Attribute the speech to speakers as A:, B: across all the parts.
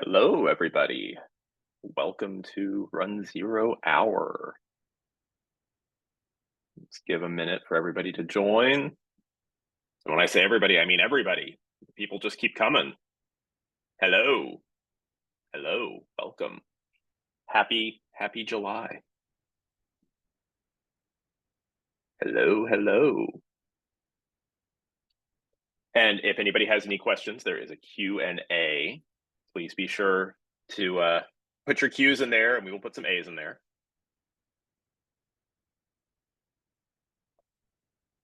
A: Hello, everybody. Welcome to runZero Hour. Let's give a minute for everybody to join. And when I say everybody, I mean everybody. People just keep coming. Hello. Hello. Welcome. Happy July. Hello. And if anybody has any questions, there is a Q&A. Please be sure to put your Q's in there, and we will put some A's in there.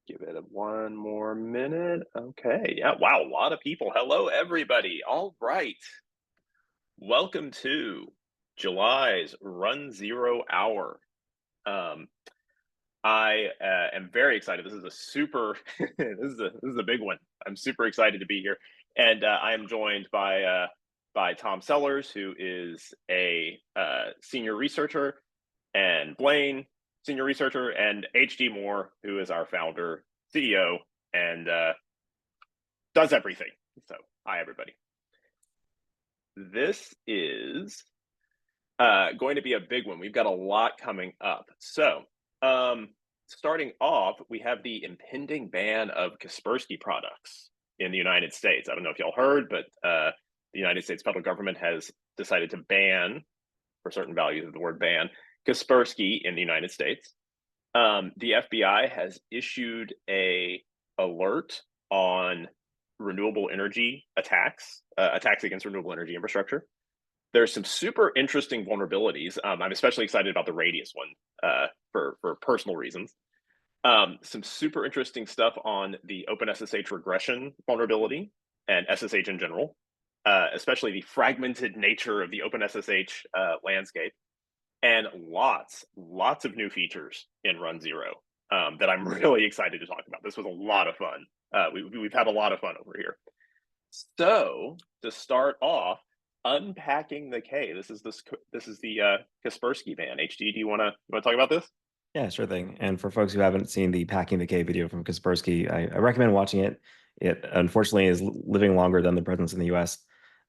A: Give it one more minute. Okay. Yeah. Wow. A lot of people. Hello, everybody. All right. Welcome to July's runZero Hour. I am very excited. This is a super. this is a big one. I'm super excited to be here, and I am joined by Tom Sellers, who is a senior researcher, and Blaine, senior researcher, and HD Moore, who is our founder, CEO, and does everything. So, hi, everybody. This is going to be a big one. We've got a lot coming up. So, starting off, we have the impending ban of Kaspersky products in the United States. I don't know if y'all heard, but the United States federal government has decided to ban, for certain values of the word ban, Kaspersky in the United States. The FBI has issued an alert on renewable energy attacks against renewable energy infrastructure. There's some super interesting vulnerabilities. I'm especially excited about the Radius one for personal reasons. Some super interesting stuff on the OpenSSH regression vulnerability and SSH in general, especially the fragmented nature of the OpenSSH landscape. And lots of new features in runZero that I'm really excited to talk about. This was a lot of fun. We've had a lot of fun over here. So to start off, unpacking the K. This is the Kaspersky ban. HD, do you want to talk about this?
B: Yeah, sure thing. And for folks who haven't seen the Packing the K video from Kaspersky, I recommend watching it. It unfortunately is living longer than the presence in the US.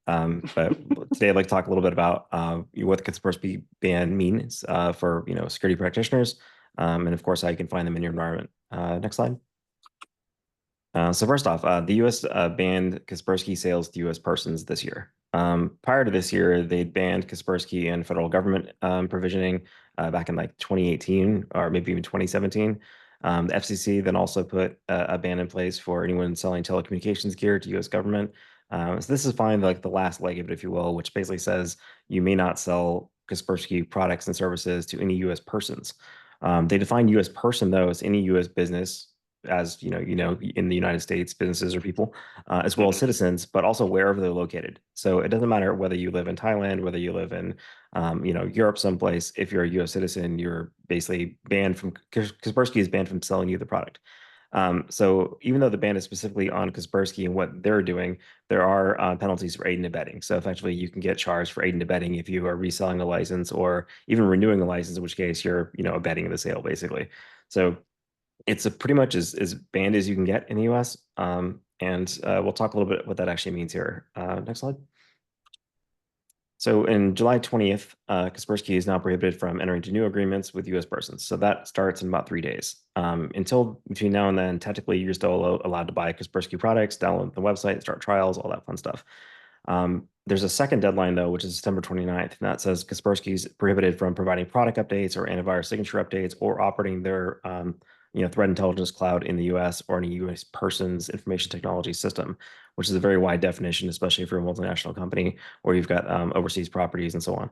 B: But today I'd like to talk a little bit about what the Kaspersky ban means for security practitioners, and of course how you can find them in your environment. Next slide. So first off, the U.S. Banned Kaspersky sales to U.S. persons this year. Prior to this year, they banned Kaspersky and federal government provisioning back in like 2018 or maybe even 2017. The FCC then also put a ban in place for anyone selling telecommunications gear to U.S. government. So this is finally like the last leg of it, if you will, which basically says you may not sell Kaspersky products and services to any U.S. persons. They define U.S. person though as any U.S. business, as in the United States, businesses or people, as well as citizens, but also wherever they're located. So it doesn't matter whether you live in Thailand, whether you live in, Europe someplace. If you're a U.S. citizen, you're basically banned from. Kaspersky is banned from selling you the product. So even though the ban is specifically on Kaspersky and what they're doing, there are penalties for aid and abetting. So effectively, you can get charged for aid and abetting if you are reselling a license or even renewing a license, in which case you're, abetting the sale, basically. So it's pretty much as banned as you can get in the US. And we'll talk a little bit what that actually means here. Next slide. So in July 20th, Kaspersky is now prohibited from entering into new agreements with US persons. So that starts in about 3 days. Until between now and then, technically, you're still allowed to buy Kaspersky products, download the website, start trials, all that fun stuff. There's a second deadline, though, which is September 29th, and that says Kaspersky is prohibited from providing product updates or antivirus signature updates or operating their threat intelligence cloud in the US or any US person's information technology system, which is a very wide definition, especially if you're a multinational company or you've got overseas properties and so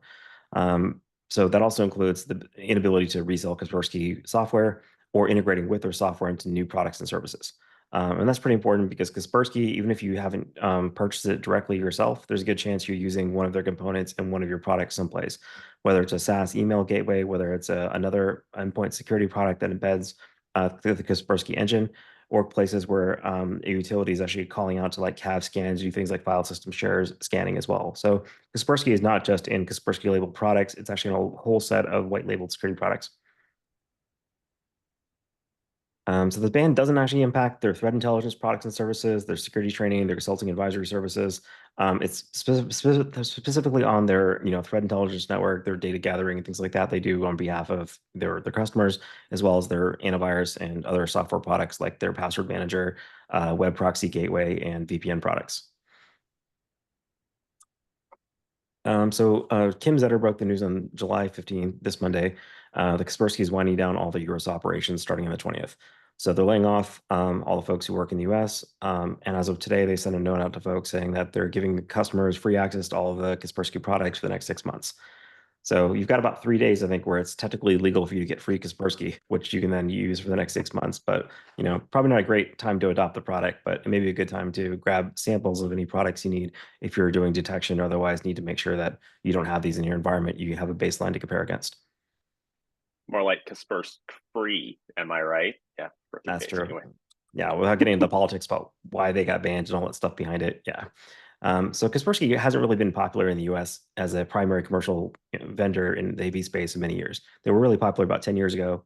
B: on. So that also includes the inability to resell Kaspersky software or integrating with their software into new products and services. And that's pretty important because Kaspersky, even if you haven't purchased it directly yourself, there's a good chance you're using one of their components in one of your products someplace, whether it's a SaaS email gateway, whether it's another endpoint security product that embeds through the Kaspersky engine, or places where a utility is actually calling out to like CAV scans, do things like file system shares scanning as well. So Kaspersky is not just in Kaspersky labeled products, it's actually in a whole set of white labeled security products. So the ban doesn't actually impact their threat intelligence products and services, their security training, their consulting advisory services. It's specifically on their, threat intelligence network, their data gathering and things like that they do on behalf of their customers, as well as their antivirus and other software products like their password manager, web proxy gateway, and VPN products. Kim Zetter broke the news on July 15th, this Monday. The Kaspersky is winding down all the US operations starting on the 20th. So they're laying off all the folks who work in the US. And as of today, they sent a note out to folks saying that they're giving customers free access to all of the Kaspersky products for the next 6 months. So you've got about 3 days, I think, where it's technically legal for you to get free Kaspersky, which you can then use for the next 6 months. But probably not a great time to adopt the product, but it may be a good time to grab samples of any products you need if you're doing detection or otherwise need to make sure that you don't have these in your environment. You have a baseline to compare against.
A: More like Kaspersky free, am I right? Yeah, rookie
B: That's
A: face
B: true.
A: anyway.
B: Yeah, without getting into politics about why they got banned and all that stuff behind it. Yeah. So Kaspersky hasn't really been popular in the US as a primary commercial vendor in the AV space in many years. They were really popular about 10 years ago,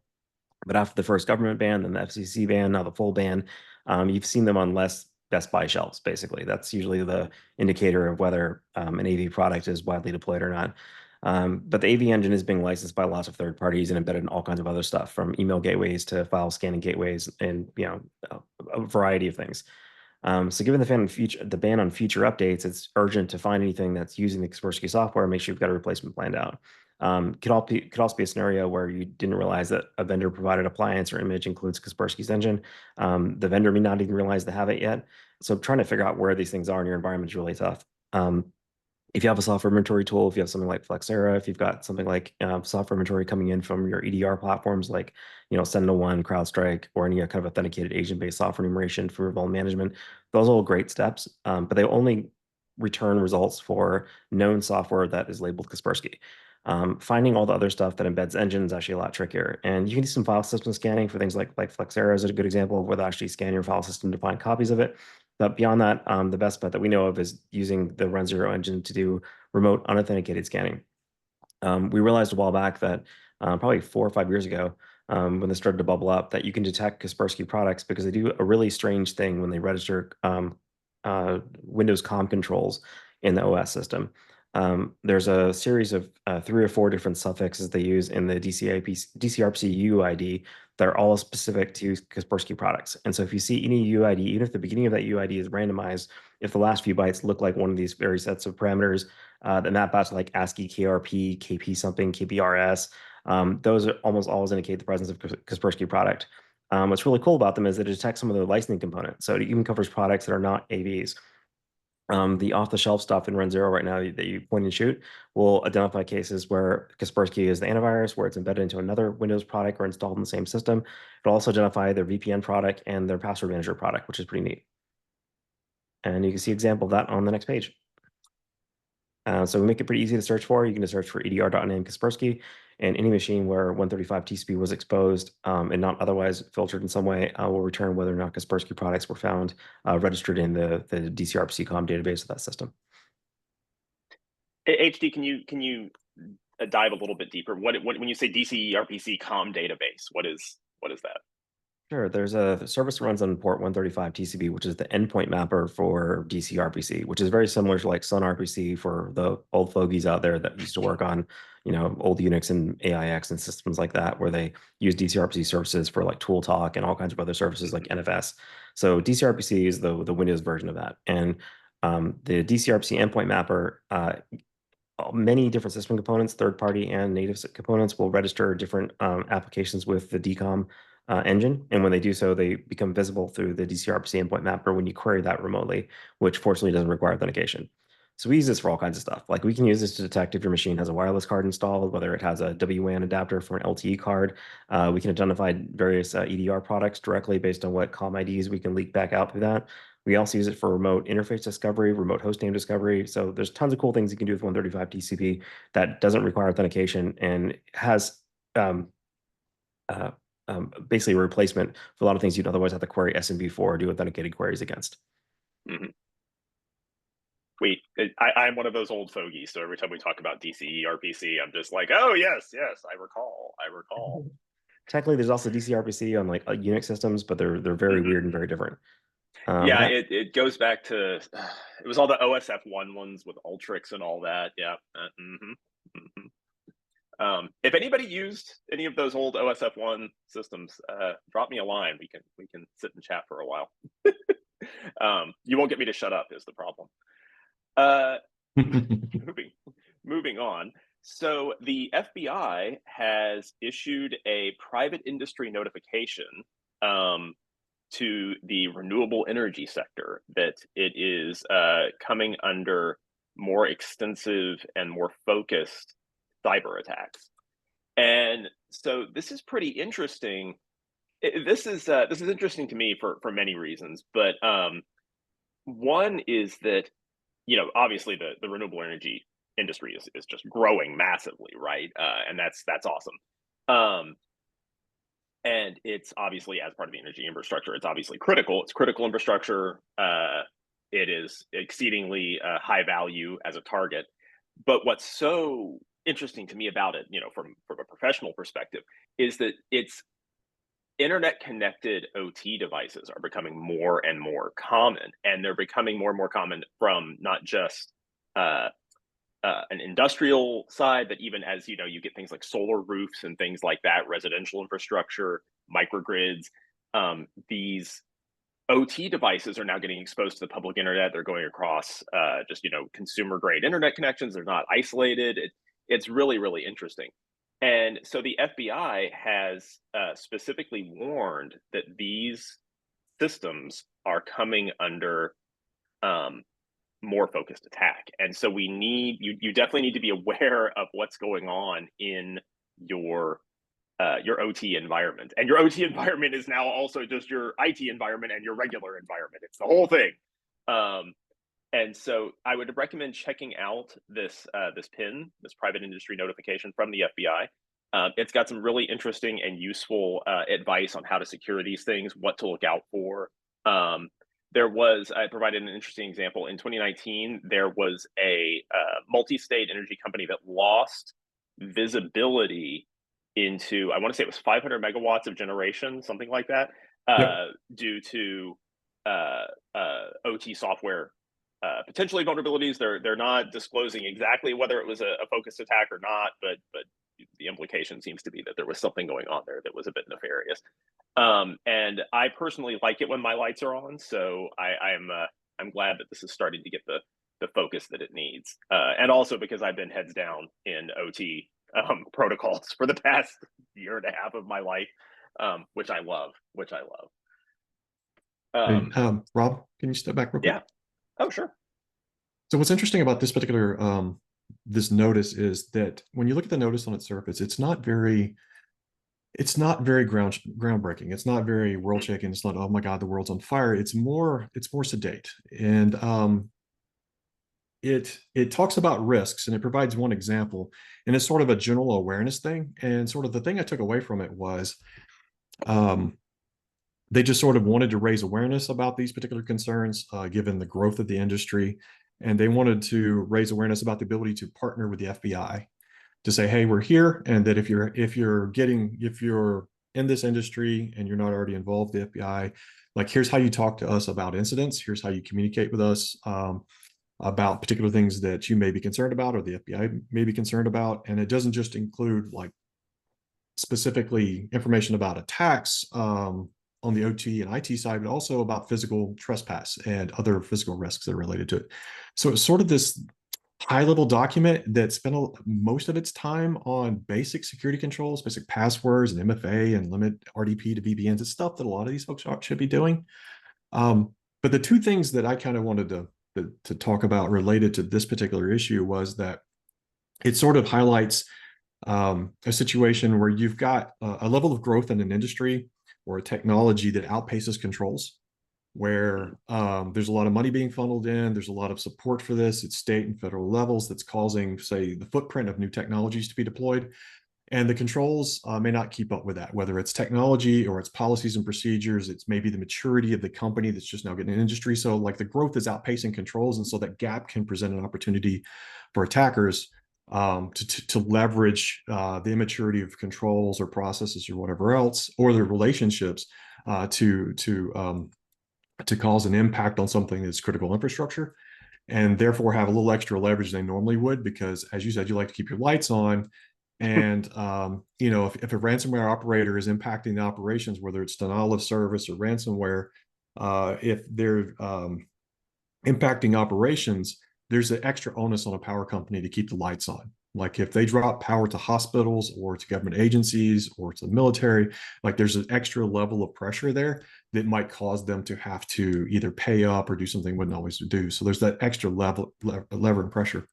B: but after the first government ban, then the FCC ban, now the full ban, you've seen them on less Best Buy shelves, basically. That's usually the indicator of whether an AV product is widely deployed or not. But the AV engine is being licensed by lots of third parties and embedded in all kinds of other stuff, from email gateways to file scanning gateways and a variety of things. So given the ban on future updates, it's urgent to find anything that's using the Kaspersky software and make sure you've got a replacement planned out. Could also be a scenario where you didn't realize that a vendor provided appliance or image includes Kaspersky's engine. The vendor may not even realize they have it yet. So trying to figure out where these things are in your environment is really tough. If you have a software inventory tool, if you have something like Flexera, if you've got something like software inventory coming in from your EDR platforms like SentinelOne, CrowdStrike, or any kind of authenticated agent-based software enumeration for vuln management, those are all great steps, but they only return results for known software that is labeled Kaspersky. Finding all the other stuff that embeds engines is actually a lot trickier. And you can do some file system scanning for things like Flexera is a good example of where they actually scan your file system to find copies of it. But beyond that, the best bet that we know of is using the runZero engine to do remote unauthenticated scanning. We realized a while back that probably 4 or 5 years ago, when this started to bubble up, that you can detect Kaspersky products because they do a really strange thing when they register Windows COM controls in the OS system. There's a series of 3 or 4 different suffixes they use in the DCRPC UID that are all specific to Kaspersky products. And so if you see any UID, even if the beginning of that UID is randomized, if the last few bytes look like one of these very sets of parameters, then that back to like ASCII, KRP, KP something, KPRS, those are almost always indicate the presence of Kaspersky product. What's really cool about them is that it detects some of the licensing components. So it even covers products that are not AVs. The off-the-shelf stuff in runZero right now that you point and shoot will identify cases where Kaspersky is the antivirus, where it's embedded into another Windows product or installed in the same system. It'll also identify their VPN product and their password manager product, which is pretty neat. And you can see an example of that on the next page. So we make it pretty easy to search for. You can just search for edr.name Kaspersky, and any machine where 135 TCP was exposed and not otherwise filtered in some way will return whether or not Kaspersky products were found registered in the DCRPC-COM database of that system.
A: HD, can you dive a little bit deeper? What when you say DCRPC COM database, what is that?
B: Sure. There's a service that runs on port 135 TCP, which is the endpoint mapper for DCRPC, which is very similar to like SunRPC for the old fogies out there that used to work on, old Unix and AIX and systems like that, where they use DCRPC services for like tool talk and all kinds of other services like NFS. So DCRPC is the Windows version of that. And the DCRPC endpoint mapper, many different system components, third-party and native components, will register different applications with the DCOM engine. And when they do so, they become visible through the DCRPC endpoint mapper when you query that remotely, which fortunately doesn't require authentication. So we use this for all kinds of stuff. Like we can use this to detect if your machine has a wireless card installed, whether it has a WAN adapter for an LTE card. We can identify various EDR products directly based on what COM IDs we can leak back out through that. We also use it for remote interface discovery, remote host name discovery. So there's tons of cool things you can do with 135 TCP that doesn't require authentication and has basically a replacement for a lot of things you'd otherwise have to query SMB for or do authenticated queries against.
A: Mm-hmm. I'm one of those old fogies, so every time we talk about DCERPC, I'm just like, oh yes, I recall.
B: Technically, there's also DCRPC on like Unix systems, but they're very
A: Mhm.
B: weird and very different.
A: Yeah,
B: But
A: it goes back to it was all the OSF1 ones with Ultrix and all that. Yeah. If anybody used any of those old OSF1 systems, drop me a line. We can sit and chat for a while. You won't get me to shut up is the problem. Uh, moving moving on. So the FBI has issued a private industry notification um, to the renewable energy sector that it is coming under more extensive and more focused cyber attacks. And so this is pretty interesting. This is interesting to me for many reasons, but one is that obviously the renewable energy industry is just growing massively, right? And that's awesome. Um, and it's obviously as part of the energy infrastructure, it's obviously critical. It's critical infrastructure. It is exceedingly high value as a target. But what's so interesting to me about it, from a professional perspective, is that it's internet connected OT devices are becoming more and more common, and they're becoming more and more common from not just uh, an industrial side, but even as you get things like solar roofs and things like that, residential infrastructure, microgrids. These OT devices are now getting exposed to the public internet. They're going across just consumer grade internet connections. They're not isolated. It's really really interesting. And so the FBI has specifically warned that these systems are coming under um, more focused attack. And so you definitely need to be aware of what's going on in your OT environment. And your OT environment is now also just your IT environment and your regular environment. It's the whole thing. Um, and so I would recommend checking out this PIN, this private industry notification from the FBI. It's got some really interesting and useful advice on how to secure these things, what to look out for. I provided an interesting example. In 2019, there was a multi-state energy company that lost visibility into, I want to say it was 500 megawatts of generation, something like that,
C: Yep.
A: due to OT software potentially vulnerabilities. They're not disclosing exactly whether it was a focused attack or not, but the implication seems to be that there was something going on there that was a bit nefarious. And I personally like it when my lights are on, so I'm glad that this is starting to get the focus that it needs, and also because I've been heads down in OT protocols for the past year and a half of my life, which I love.
C: Hey, Rob, can you step back real quick?
A: Yeah. Oh, sure.
C: So what's interesting about this particular this notice is that when you look at the notice on its surface, it's not very groundbreaking. It's not very world shaking. It's not, oh my God, the world's on fire. It's more sedate. And it talks about risks and it provides one example, and it's sort of a general awareness thing. And sort of the thing I took away from it was they just sort of wanted to raise awareness about these particular concerns, given the growth of the industry. And they wanted to raise awareness about the ability to partner with the FBI to say, hey, we're here. And that if you're in this industry and you're not already involved with the FBI, like, here's how you talk to us about incidents. Here's how you communicate with us about particular things that you may be concerned about or the FBI may be concerned about. And it doesn't just include like specifically information about attacks on the OT and IT side, but also about physical trespass and other physical risks that are related to it. So it's sort of this high-level document that spent most of its time on basic security controls, basic passwords and MFA and limit RDP to VPNs. It's stuff that a lot of these folks should be doing. But the two things that I kind of wanted to talk about related to this particular issue was that it sort of highlights a situation where you've got a level of growth in an industry or a technology that outpaces controls, where there's a lot of money being funneled in, there's a lot of support for this at state and federal levels that's causing, say, the footprint of new technologies to be deployed. And the controls may not keep up with that, whether it's technology or it's policies and procedures, it's maybe the maturity of the company that's just now getting an industry. So like the growth is outpacing controls. And so that gap can present an opportunity for attackers to leverage the immaturity of controls or processes or whatever else, or their relationships to cause an impact on something that's critical infrastructure, and therefore have a little extra leverage than they normally would, because as you said, you like to keep your lights on. And if a ransomware operator is impacting the operations, whether it's denial of service or ransomware, if they're impacting operations, there's an extra onus on a power company to keep the lights on. Like if they drop power to hospitals or to government agencies or to the military, like there's an extra level of pressure there that might cause them to have to either pay up or do something they wouldn't always do. So there's that extra lever and pressure.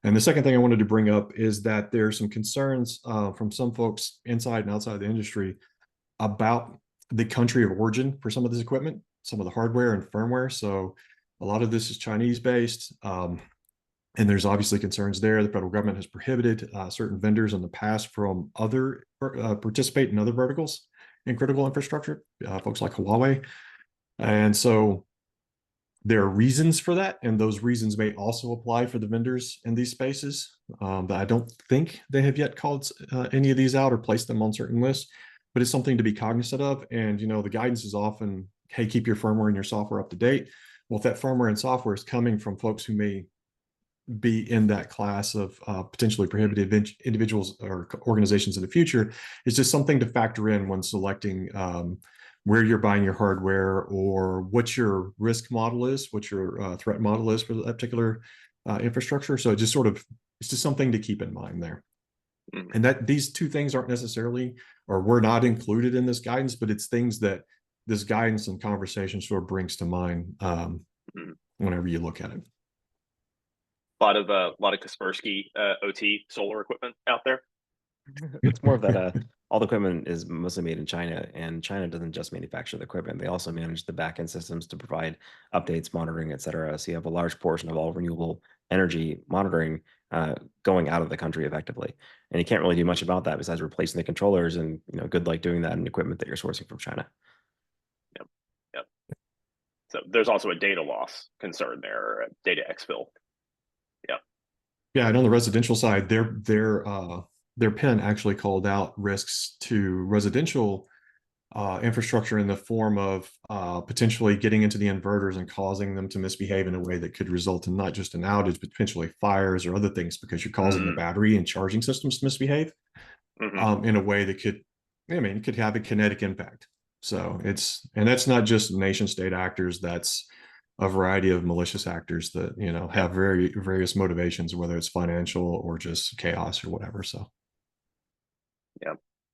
C: And the second thing I wanted to bring up is that there's some concerns from some folks inside and outside the industry about the country of origin for some of this equipment, some of the hardware and firmware. So a lot of this is Chinese based. And there's obviously concerns there. The federal government has prohibited certain vendors in the past from other participate in other verticals in critical infrastructure, folks like Huawei. And so there are reasons for that, and those reasons may also apply for the vendors in these spaces. But I don't think they have yet called any of these out or placed them on certain lists, but it's something to be cognizant of. And the guidance is often, hey, keep your firmware and your software up to date. Well, if that firmware and software is coming from folks who may be in that class of potentially prohibited individuals or organizations in the future, it's just something to factor in when selecting where you're buying your hardware, or what your risk model is, what your threat model is for that particular infrastructure. So it's just something to keep in mind there. And that these two things aren't necessarily, or were not included in this guidance, but it's things that this guidance and conversation sort of brings to mind whenever you look at it.
A: A lot of Kaspersky OT solar equipment out there.
B: It's more of that all the equipment is mostly made in China, and China doesn't just manufacture the equipment. They also manage the backend systems to provide updates, monitoring, et cetera. So you have a large portion of all renewable energy monitoring going out of the country effectively. And you can't really do much about that besides replacing the controllers, and good luck doing that in equipment that you're sourcing from China.
A: Yep. So there's also a data loss concern there, or a data exfil.
C: Yeah, and on the residential side, their pen actually called out risks to residential infrastructure in the form of potentially getting into the inverters and causing them to misbehave in a way that could result in not just an outage, but potentially fires or other things, because you're causing the battery and charging systems to misbehave in a way that could have a kinetic impact. So and that's not just nation state actors, that's a variety of malicious actors that have various motivations, whether it's financial or just chaos or whatever. So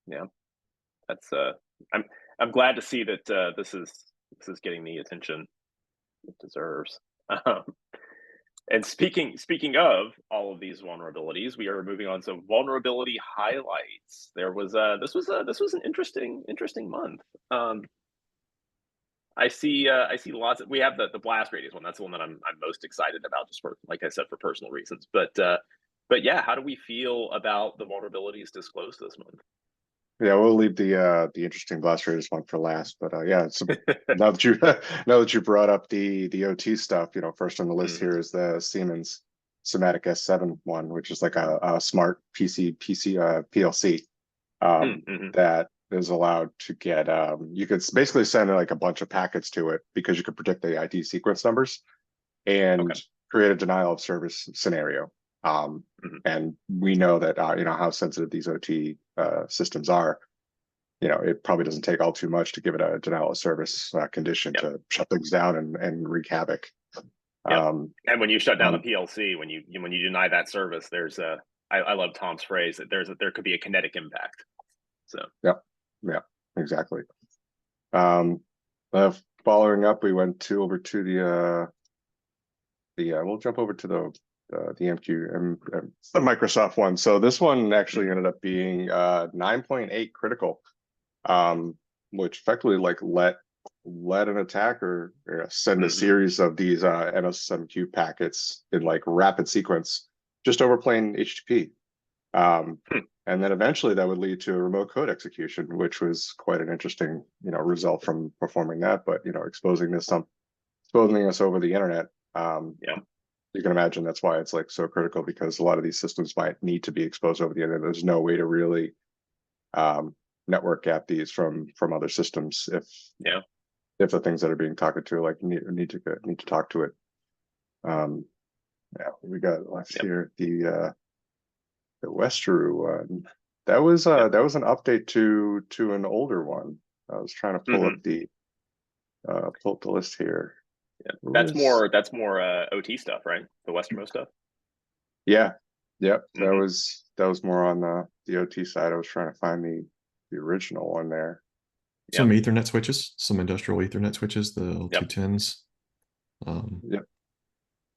A: yeah, that's I'm glad to see that this is getting the attention it deserves. And speaking of all of these vulnerabilities, we are moving on to vulnerability highlights. There was this was an interesting month. I see lots of, we have the blast radius one. That's the one that I'm most excited about, just for, like I said, for personal reasons. But yeah, how do we feel about the vulnerabilities disclosed this month?
D: Yeah, we'll leave the interesting blast radius one for last. But yeah, now that you brought up the OT stuff, first on the list here is the Siemens semantic S7 one, which is like a smart PLC that is allowed to get you could basically send like a bunch of packets to it, because you could predict the ID sequence numbers and create a denial of service scenario. And we know that how sensitive these OT systems are. It probably doesn't take all too much to give it a denial of service condition to shut things down and wreak havoc.
A: And when you shut down a PLC, when you deny that service, there's I love Tom's phrase that there could be a kinetic impact. So
D: yeah, exactly. Following up, we went over to we'll jump over to the MQ, the Microsoft one. So this one actually ended up being 9.8 critical, which effectively let an attacker send a series of these NS7Q packets in like rapid sequence just over plain HTTP. And then eventually that would lead to a remote code execution, which was quite an interesting, result from performing that, but exposing us over the internet. you can imagine that's why it's like so critical, because a lot of these systems might need to be exposed over the internet. There's no way to really network gap these from other systems if the things that are being talked to like need to talk to it. Yeah, we got left here the Westeru one. That was an update to an older one. I was trying to pull up the list here.
A: Yeah, that's more OT stuff, right? The Westermo stuff.
D: Yeah, yep. That was more on the OT side. I was trying to find the original one there.
C: Some Ethernet switches, some industrial Ethernet switches, the L210s.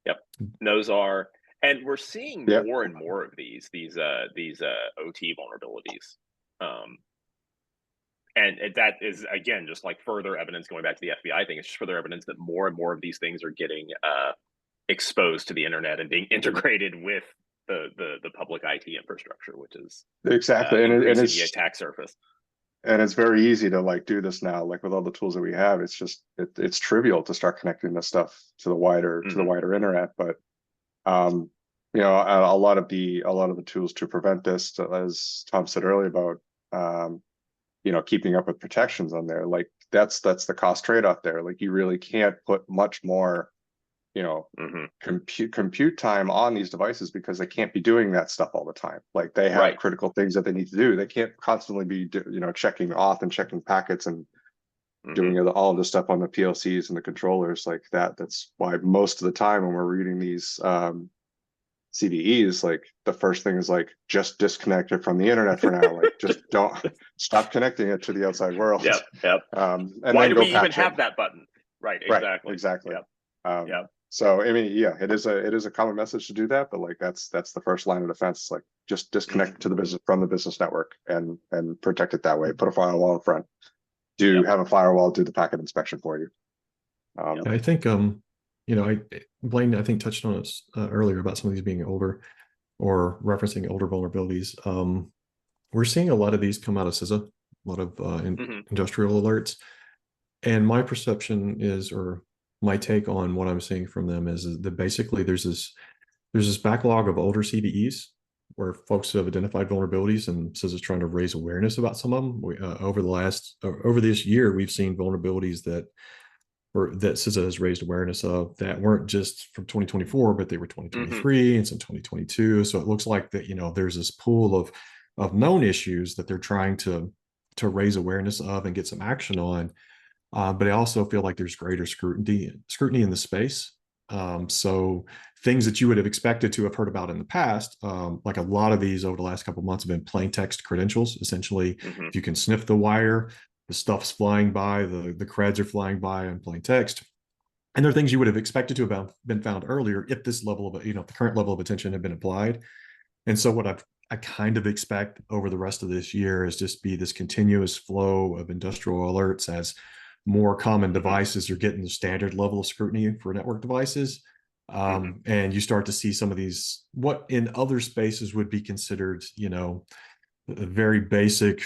A: Yep. Those are, and we're seeing more and more of these OT vulnerabilities. And that is, again, just like further evidence, going back to the FBI thing, it's just further evidence that more and more of these things are getting exposed to the internet and being integrated with the public IT infrastructure, which is
D: exactly and it's
A: the attack surface.
D: And it's very easy to like do this now, like with all the tools that we have. It's just it's trivial to start connecting this stuff to the wider internet. But you know, a lot of the tools to prevent this, as Tom said earlier about you know, keeping up with protections on there, like that's the cost trade-off there. Like you really can't put much more, you know, compute time on these devices, because they can't be doing that stuff all the time. Like they have critical things that they need to do. They can't constantly be you know, checking auth and checking packets and doing all of the stuff on the PLCs and the controllers like that. That's why most of the time when we're reading these CVEs, like the first thing is like, just disconnect it from the internet for now. Like just don't stop connecting it to the outside world.
A: And
D: why
A: do we even have that button? Right. Exactly.
D: So I mean, yeah, it is a common message to do that, but like that's the first line of defense. Like just disconnect to the business from the business network and protect it that way. Put a firewall in front. Have a firewall do the packet inspection for you.
C: I think you know, Blaine, I think, touched on it earlier about some of these being older or referencing older vulnerabilities. We're seeing a lot of these come out of CISA, a lot of industrial alerts. And my perception is, or my take on what I'm seeing from them is that basically there's this backlog of older CVEs where folks have identified vulnerabilities, and CISA is trying to raise awareness about some of them. Over this year, we've seen vulnerabilities that CISA has raised awareness of that weren't just from 2024, but they were 2023 and some 2022. So it looks like that, you know, there's this pool of known issues that they're trying to raise awareness of and get some action on. But I also feel like there's greater scrutiny in the space. So things that you would have expected to have heard about in the past, like a lot of these over the last couple of months have been plain text credentials. Essentially, if you can sniff the wire, the stuff's flying by, the creds are flying by in plain text. And there are things you would have expected to have been found earlier if this level of, you know, the current level of attention had been applied. And so what I kind of expect over the rest of this year is just be this continuous flow of industrial alerts as more common devices are getting the standard level of scrutiny for network devices. And you start to see some of these, what in other spaces would be considered, you know, very basic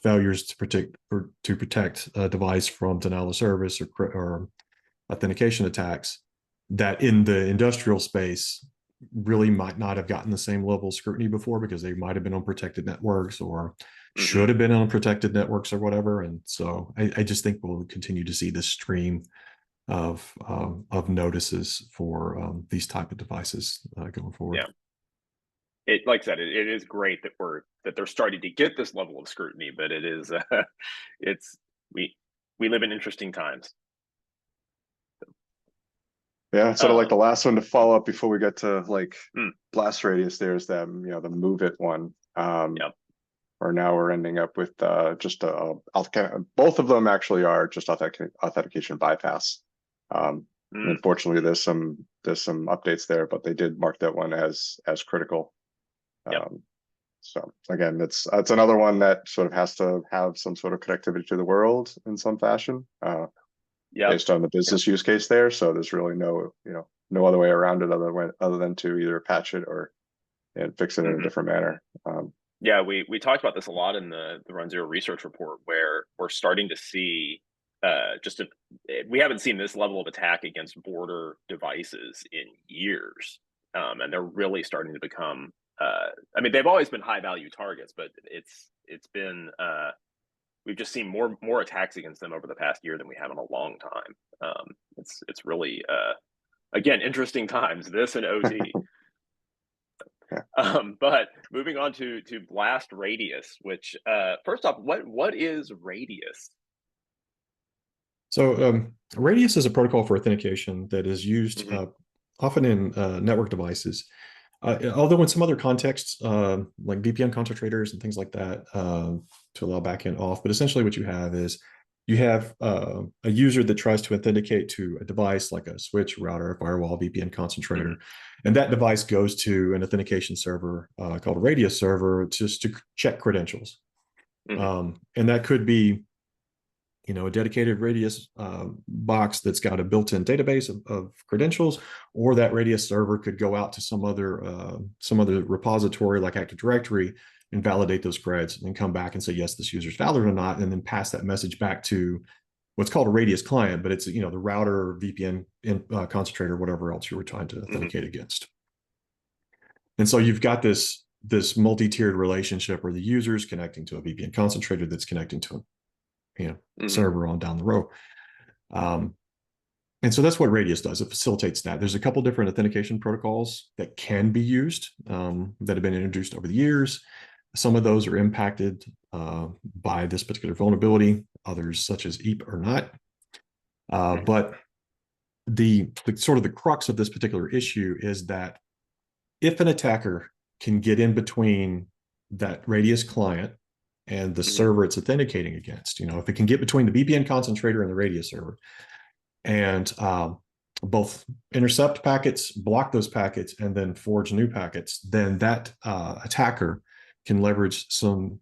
C: failures to protect a device from denial of service or authentication attacks, that in the industrial space really might not have gotten the same level of scrutiny before, because they might have been on protected networks or should have been on protected networks or whatever. And so I just think we'll continue to see this stream of notices for these type of devices going forward.
A: Like I said, it is great that they're starting to get this level of scrutiny, but it is we live in interesting times.
D: Yeah, sort of like the last one to follow up before we get to like blast radius. There's them, you know, the MOVEit one. Or now we're ending up with just both of them actually are just authentication bypass. Unfortunately, there's some updates there, but they did mark that one as critical. So again, it's another one that sort of has to have some sort of connectivity to the world in some fashion. Based on the business use case there. So there's really no other way around it other than to either patch it and fix it in a different manner.
A: We talked about this a lot in the runZero research report, where we're starting to see we haven't seen this level of attack against border devices in years, and they're really starting to become. I mean, they've always been high value targets, but it's been we've just seen more attacks against them over the past year than we have in a long time. It's really again interesting times. This and OT. But moving on to blast radius, which first off, what is radius?
C: So radius is a protocol for authentication that is used often in network devices. Although in some other contexts, like VPN concentrators and things like that, to allow backend off. But essentially what you have is you have a user that tries to authenticate to a device like a switch, router, firewall, VPN concentrator. And that device goes to an authentication server called a radius server just to check credentials. And that could be, you know, a dedicated radius box that's got a built-in database of credentials, or that radius server could go out to some other repository like Active Directory and validate those creds and come back and say, yes, this user's valid or not, and then pass that message back to what's called a radius client, but it's, you know, the router, VPN concentrator, whatever else you were trying to authenticate against. And so you've got this multi-tiered relationship where the user's connecting to a VPN concentrator that's connecting to a server on down the road. And so that's what radius does. It facilitates that. There's a couple different authentication protocols that can be used that have been introduced over the years. Some of those are impacted by this particular vulnerability. Others, such as EPSS, are not. But the sort of the crux of this particular issue is that if an attacker can get in between that radius client and the server it's authenticating against, you know, if it can get between the VPN concentrator and the radius server and both intercept packets, block those packets, and then forge new packets, then that attacker can leverage some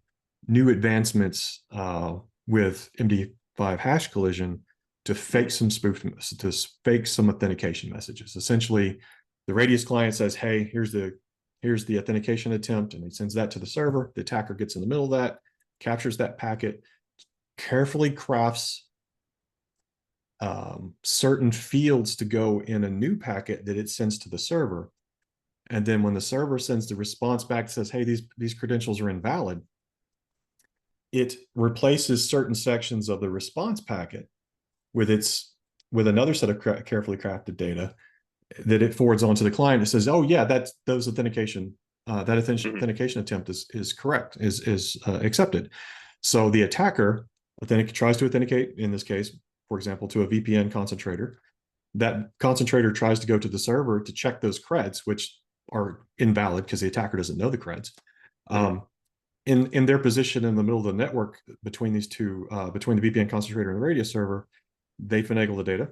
C: new advancements with MD5 hash collision to fake some fake some authentication messages. Essentially, the radius client says, hey, here's the authentication attempt, and he sends that to the server. The attacker gets in the middle of that, captures that packet, carefully crafts certain fields to go in a new packet that it sends to the server. And then when the server sends the response back, says, hey, these credentials are invalid, it replaces certain sections of the response packet with another set of carefully crafted data that it forwards on to the client. It says, oh yeah, that authentication attempt is correct, is accepted. So the attacker tries to authenticate, in this case, for example, to a VPN concentrator. That concentrator tries to go to the server to check those creds, which are invalid because the attacker doesn't know the creds. In their position in the middle of the network between these two, between the VPN concentrator and the radius server, they finagle the data,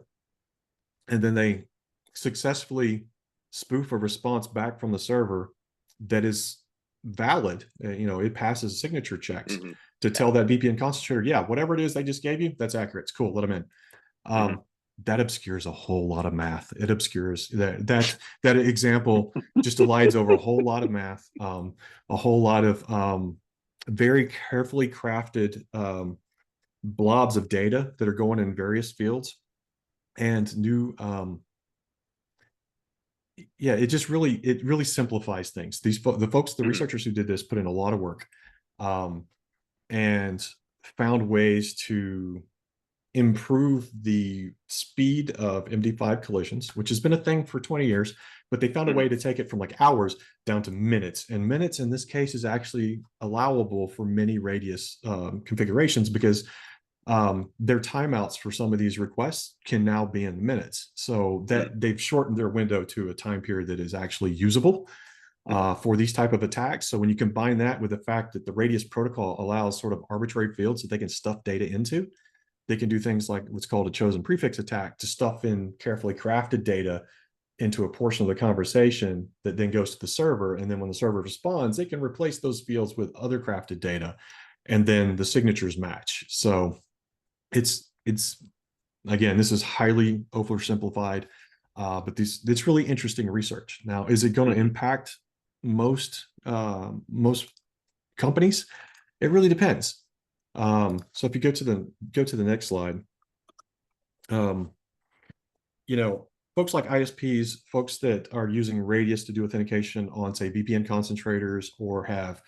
C: and then they successfully spoof a response back from the server that is valid. You know, it passes signature checks to tell that VPN concentrator, yeah, whatever it is they just gave you, that's accurate. It's cool. Let them in. That obscures a whole lot of math. It obscures that example just elides over a whole lot of math, a whole lot of very carefully crafted blobs of data that are going in various fields, and new it really simplifies things. The researchers who did this put in a lot of work and found ways to improve the speed of MD5 collisions, which has been a thing for 20 years, but they found a way to take it from like hours down to minutes. And minutes in this case is actually allowable for many radius configurations, because their timeouts for some of these requests can now be in minutes. So that they've shortened their window to a time period that is actually usable for these type of attacks. So when you combine that with the fact that the radius protocol allows sort of arbitrary fields that they can stuff data into, they can do things like what's called a chosen prefix attack to stuff in carefully crafted data into a portion of the conversation that then goes to the server. And then when the server responds, they can replace those fields with other crafted data, and then the signatures match. So it's again, this is highly oversimplified, but it's really interesting research. Now, is it going to impact most companies? It really depends. So if you go to the next slide, You know, folks like ISPs, folks that are using Radius to do authentication on, say, VPN concentrators, or have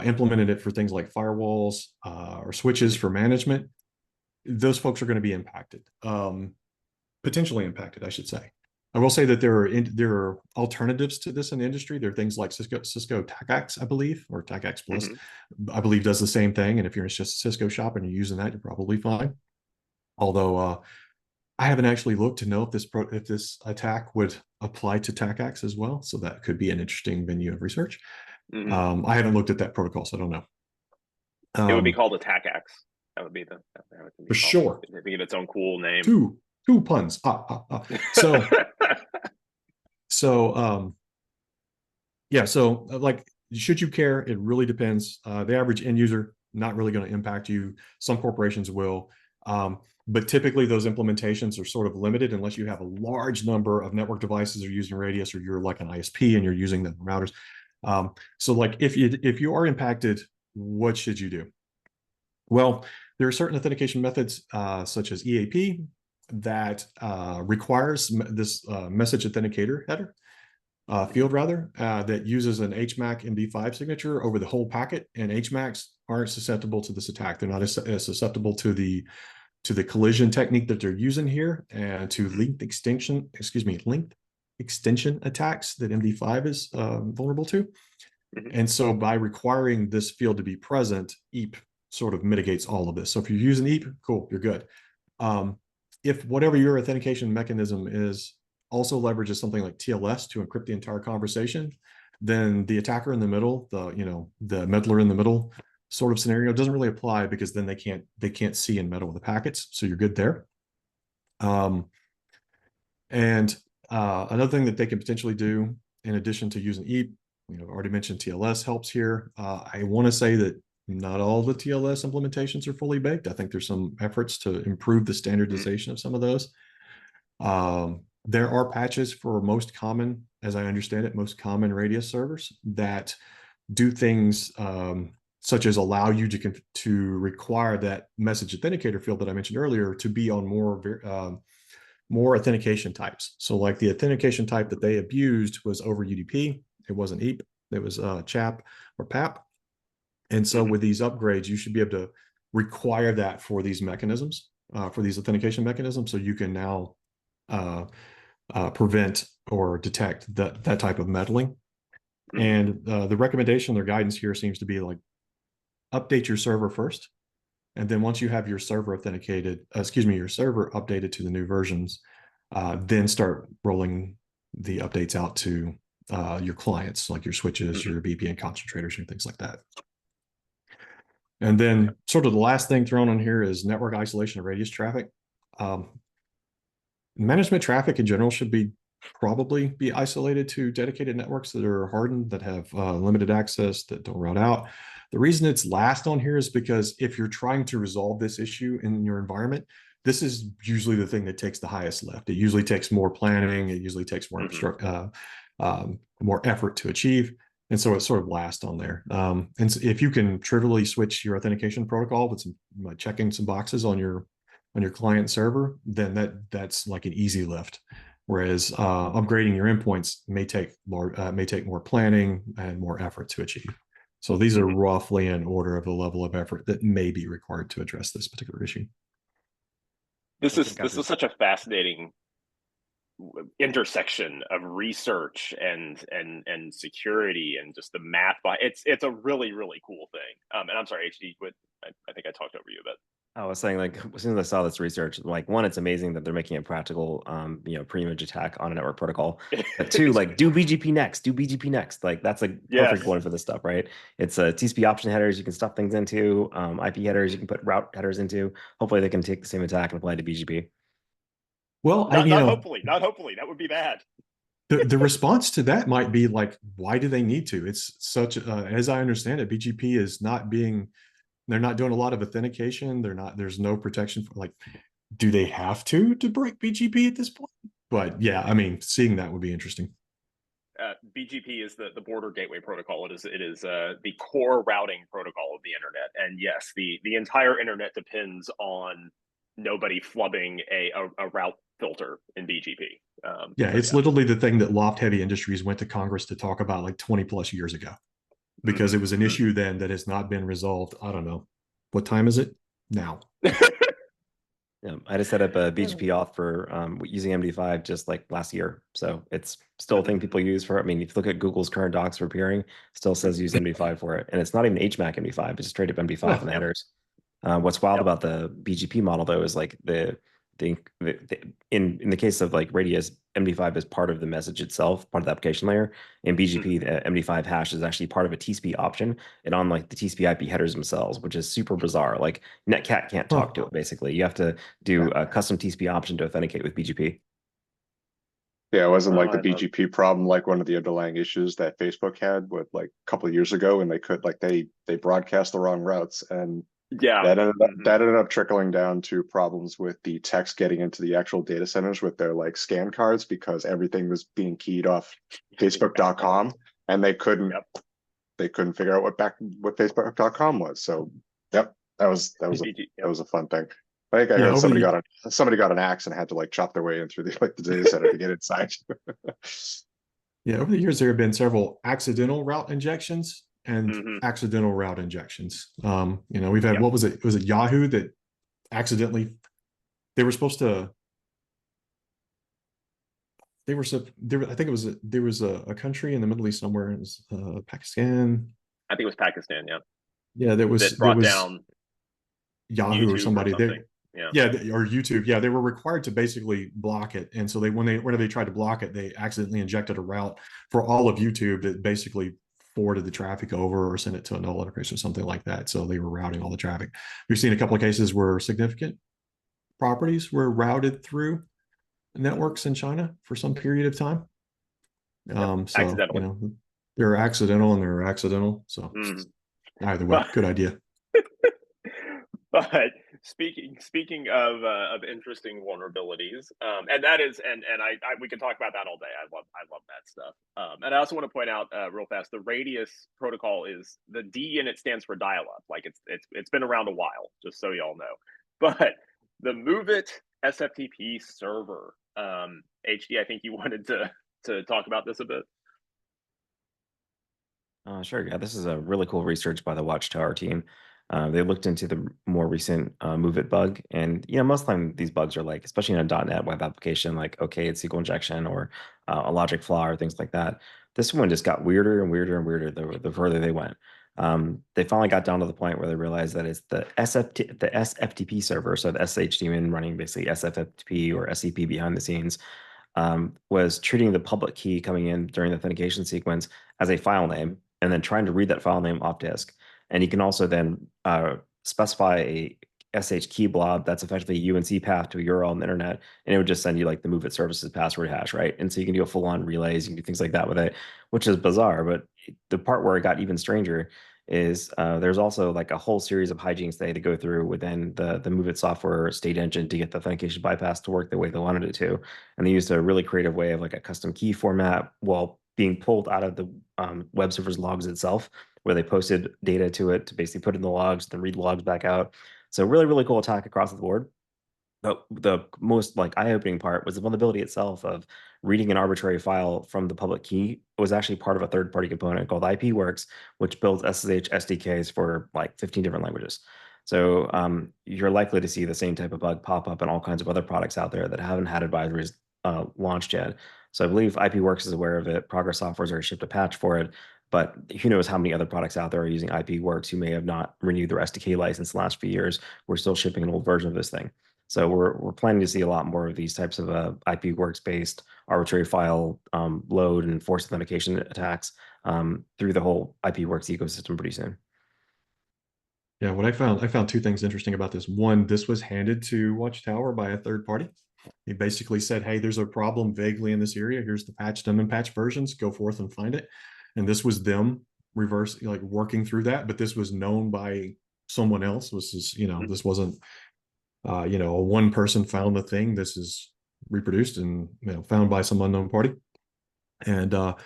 C: implemented it for things like firewalls or switches for management, those folks are going to be impacted, potentially impacted, I should say. I will say that there are alternatives to this in the industry. There are things like Cisco TACAX, I believe, or TACAX Plus, I believe, does the same thing. And if you're in just a Cisco shop and you're using that, you're probably fine. Although I haven't actually looked to know if this attack would apply to TACAX as well. So that could be an interesting venue of research. I haven't looked at that protocol, so I don't know.
A: It would be called a TACAX. That would be the
C: for sure.
A: It'd be its own cool name.
C: Two puns. Yeah. So like, should you care? It really depends. The average end user, not really going to impact you. Some corporations will. But typically those implementations are sort of limited unless you have a large number of network devices are using Radius, or you're like an ISP and you're using the routers. So like if you are impacted, what should you do? Well, there are certain authentication methods such as EAP that requires this message authenticator header field that uses an HMAC MD5 signature over the whole packet, and HMACs aren't susceptible to this attack. They're not as susceptible to the collision technique that they're using here, and to length extension attacks that MD5 is vulnerable to. And so by requiring this field to be present, EAP sort of mitigates all of this. So if you're using EAP, cool, you're good. If whatever your authentication mechanism is also leverages something like TLS to encrypt the entire conversation, then the attacker in the middle, the meddler in the middle sort of scenario doesn't really apply, because then they can't see and meddle with the packets. So you're good there. And another thing that they can potentially do, in addition to using EAP, I've already mentioned TLS helps here. I want to say that not all the TLS implementations are fully baked. I think there's some efforts to improve the standardization of some of those. There are patches for most common, as I understand it, most common Radius servers that do things such as allow you to require that message authenticator field that I mentioned earlier to be on more authentication types. So like the authentication type that they abused was over UDP. It wasn't EAP. It was CHAP or PAP. And so with these upgrades, you should be able to require that for these mechanisms, for these authentication mechanisms. So you can now prevent or detect that type of meddling. And the recommendation, their guidance here seems to be like, update your server first. And then once you have your server your server updated to the new versions, then start rolling the updates out to your clients, like your switches, your VPN concentrators, and things like that. And then sort of the last thing thrown on here is network isolation of Radius traffic. Management traffic in general should probably be isolated to dedicated networks that are hardened, that have limited access, that don't route out. The reason it's last on here is because if you're trying to resolve this issue in your environment, this is usually the thing that takes the highest lift. It usually takes more planning. It usually takes more more effort to achieve. And so it's sort of last on there. And so if you can trivially switch your authentication protocol with checking some boxes on your client server, then that's like an easy lift. Whereas upgrading your endpoints may take more planning and more effort to achieve. So these are roughly in order of the level of effort that may be required to address this particular issue.
A: This is such a fascinating intersection of research and security and just the math behind it's a really, really cool thing. And I'm sorry, HD, I think I talked over you a bit.
B: I was saying, like, as soon as I saw this research, like, one, it's amazing that they're making a practical, pre-image attack on a network protocol. But two, like, do BGP next. Like, that's a perfect one for this stuff, right? It's TCP option headers you can stuff things into, IP headers you can put route headers into. Hopefully, they can take the same attack and apply it to BGP.
C: Well,
A: not hopefully, that would be bad.
C: The response to that might be like, why do they need to? It's such, as I understand it, BGP is they're not doing a lot of authentication. There's no protection for, like, do they have to break BGP at this point? But yeah, I mean, seeing that would be interesting.
A: BGP is the border gateway protocol. It is the core routing protocol of the internet. And yes, the entire internet depends on nobody flubbing a route filter in BGP.
C: Yeah,
A: so
C: it's literally the thing that Loft Heavy Industries went to Congress to talk about like 20 plus years ago, because it was an issue then that has not been resolved. I don't know. What time is it now?
B: Yeah, I just set up a BGP auth for using MD5 just like last year. So it's still a thing people use for, I mean, if you look at Google's current docs for peering, still says use MD5 for it. And it's not even HMAC MD5, it's just straight up MD5 in the headers. What's wild about the BGP model though is like in the case of like Radius, MD5 is part of the message itself, part of the application layer. In BGP, the MD5 hash is actually part of a TCP option and on like the TCP IP headers themselves, which is super bizarre. Like Netcat can't talk to it basically. You have to do a custom TCP option to authenticate with BGP.
D: Yeah, it wasn't like the BGP problem, like one of the underlying issues that Facebook had with like a couple of years ago, and they could like they broadcast the wrong routes, and that ended up trickling down to problems with the text getting into the actual data centers with their like scan cards, because everything was being keyed off Facebook.com, and they couldn't figure out what Facebook.com was. So that was a fun thing. I think I heard somebody got an axe and had to like chop their way in through the data center to get inside.
C: Yeah, over the years there have been several accidental route injections and accidental route injections. We've had what was it? Was it Yahoo that accidentally they were supposed to? I think it was there was a country in the Middle East somewhere. It was Pakistan.
A: I think it was Pakistan. Yeah.
C: Yeah, there was
A: down
C: Yahoo or somebody there.
A: Yeah,
C: or YouTube. Yeah, they were required to basically block it, and so whenever they tried to block it, they accidentally injected a route for all of YouTube that basically forwarded the traffic over or sent it to a null interface or something like that. So they were routing all the traffic. We've seen a couple of cases where significant properties were routed through networks in China for some period of time. So they're accidental and they're accidental. So either way, good idea.
A: But speaking of interesting vulnerabilities, and that is, and I we can talk about that all day. I love that stuff. And I also want to point out real fast, the Radius protocol is the D in it stands for dial-up. Like it's been around a while, just so y'all know. But the MOVEit SFTP server, HD, I think you wanted to talk about this a bit.
B: Sure. Yeah, this is a really cool research by the Watchtower team. They looked into the more recent MOVEit bug, and most of the time these bugs are like, especially in a .NET web application, like it's SQL injection or a logic flaw or things like that. This one just got weirder and weirder and weirder the further they went. They finally got down to the point where they realized that it's the SFTP server, so the SSH daemon running basically SFTP or SCP behind the scenes, was treating the public key coming in during the authentication sequence as a file name, and then trying to read that file name off disk. And you can also then specify a SH key blob that's effectively a UNC path to a URL on the internet, and it would just send you like the MOVEit services password hash, right? And so you can do a full-on relays, you can do things like that with it, which is bizarre. But the part where it got even stranger is there's also like a whole series of hijinks they had to go through within the MOVEit software state engine to get the authentication bypass to work the way they wanted it to. And they used a really creative way of like a custom key format while being pulled out of the web server's logs itself, where they posted data to it to basically put in the logs, then read the logs back out. So really, really cool attack across the board. But the most like eye-opening part was the vulnerability itself of reading an arbitrary file from the public key. It was actually part of a third-party component called IPworks, which builds SSH SDKs for like 15 different languages. So you're likely to see the same type of bug pop up in all kinds of other products out there that haven't had advisories launched yet. So I believe IPworks is aware of it. Progress Software's already shipped a patch for it. But who knows how many other products out there are using IPworks who may have not renewed their SDK license the last few years. We're still shipping an old version of this thing. So we're planning to see a lot more of these types of IPworks-based arbitrary file load and forced authentication attacks through the whole IPworks ecosystem pretty soon.
C: Yeah, what I found two things interesting about this. One, this was handed to Watchtower by a third party. He basically said, hey, there's a problem vaguely in this area. Here's the patch, them and patch versions. Go forth and find it. And this was them reverse, like working through that. But this was known by someone else. This is, this wasn't, a one person found the thing. This is reproduced and found by some unknown party. And the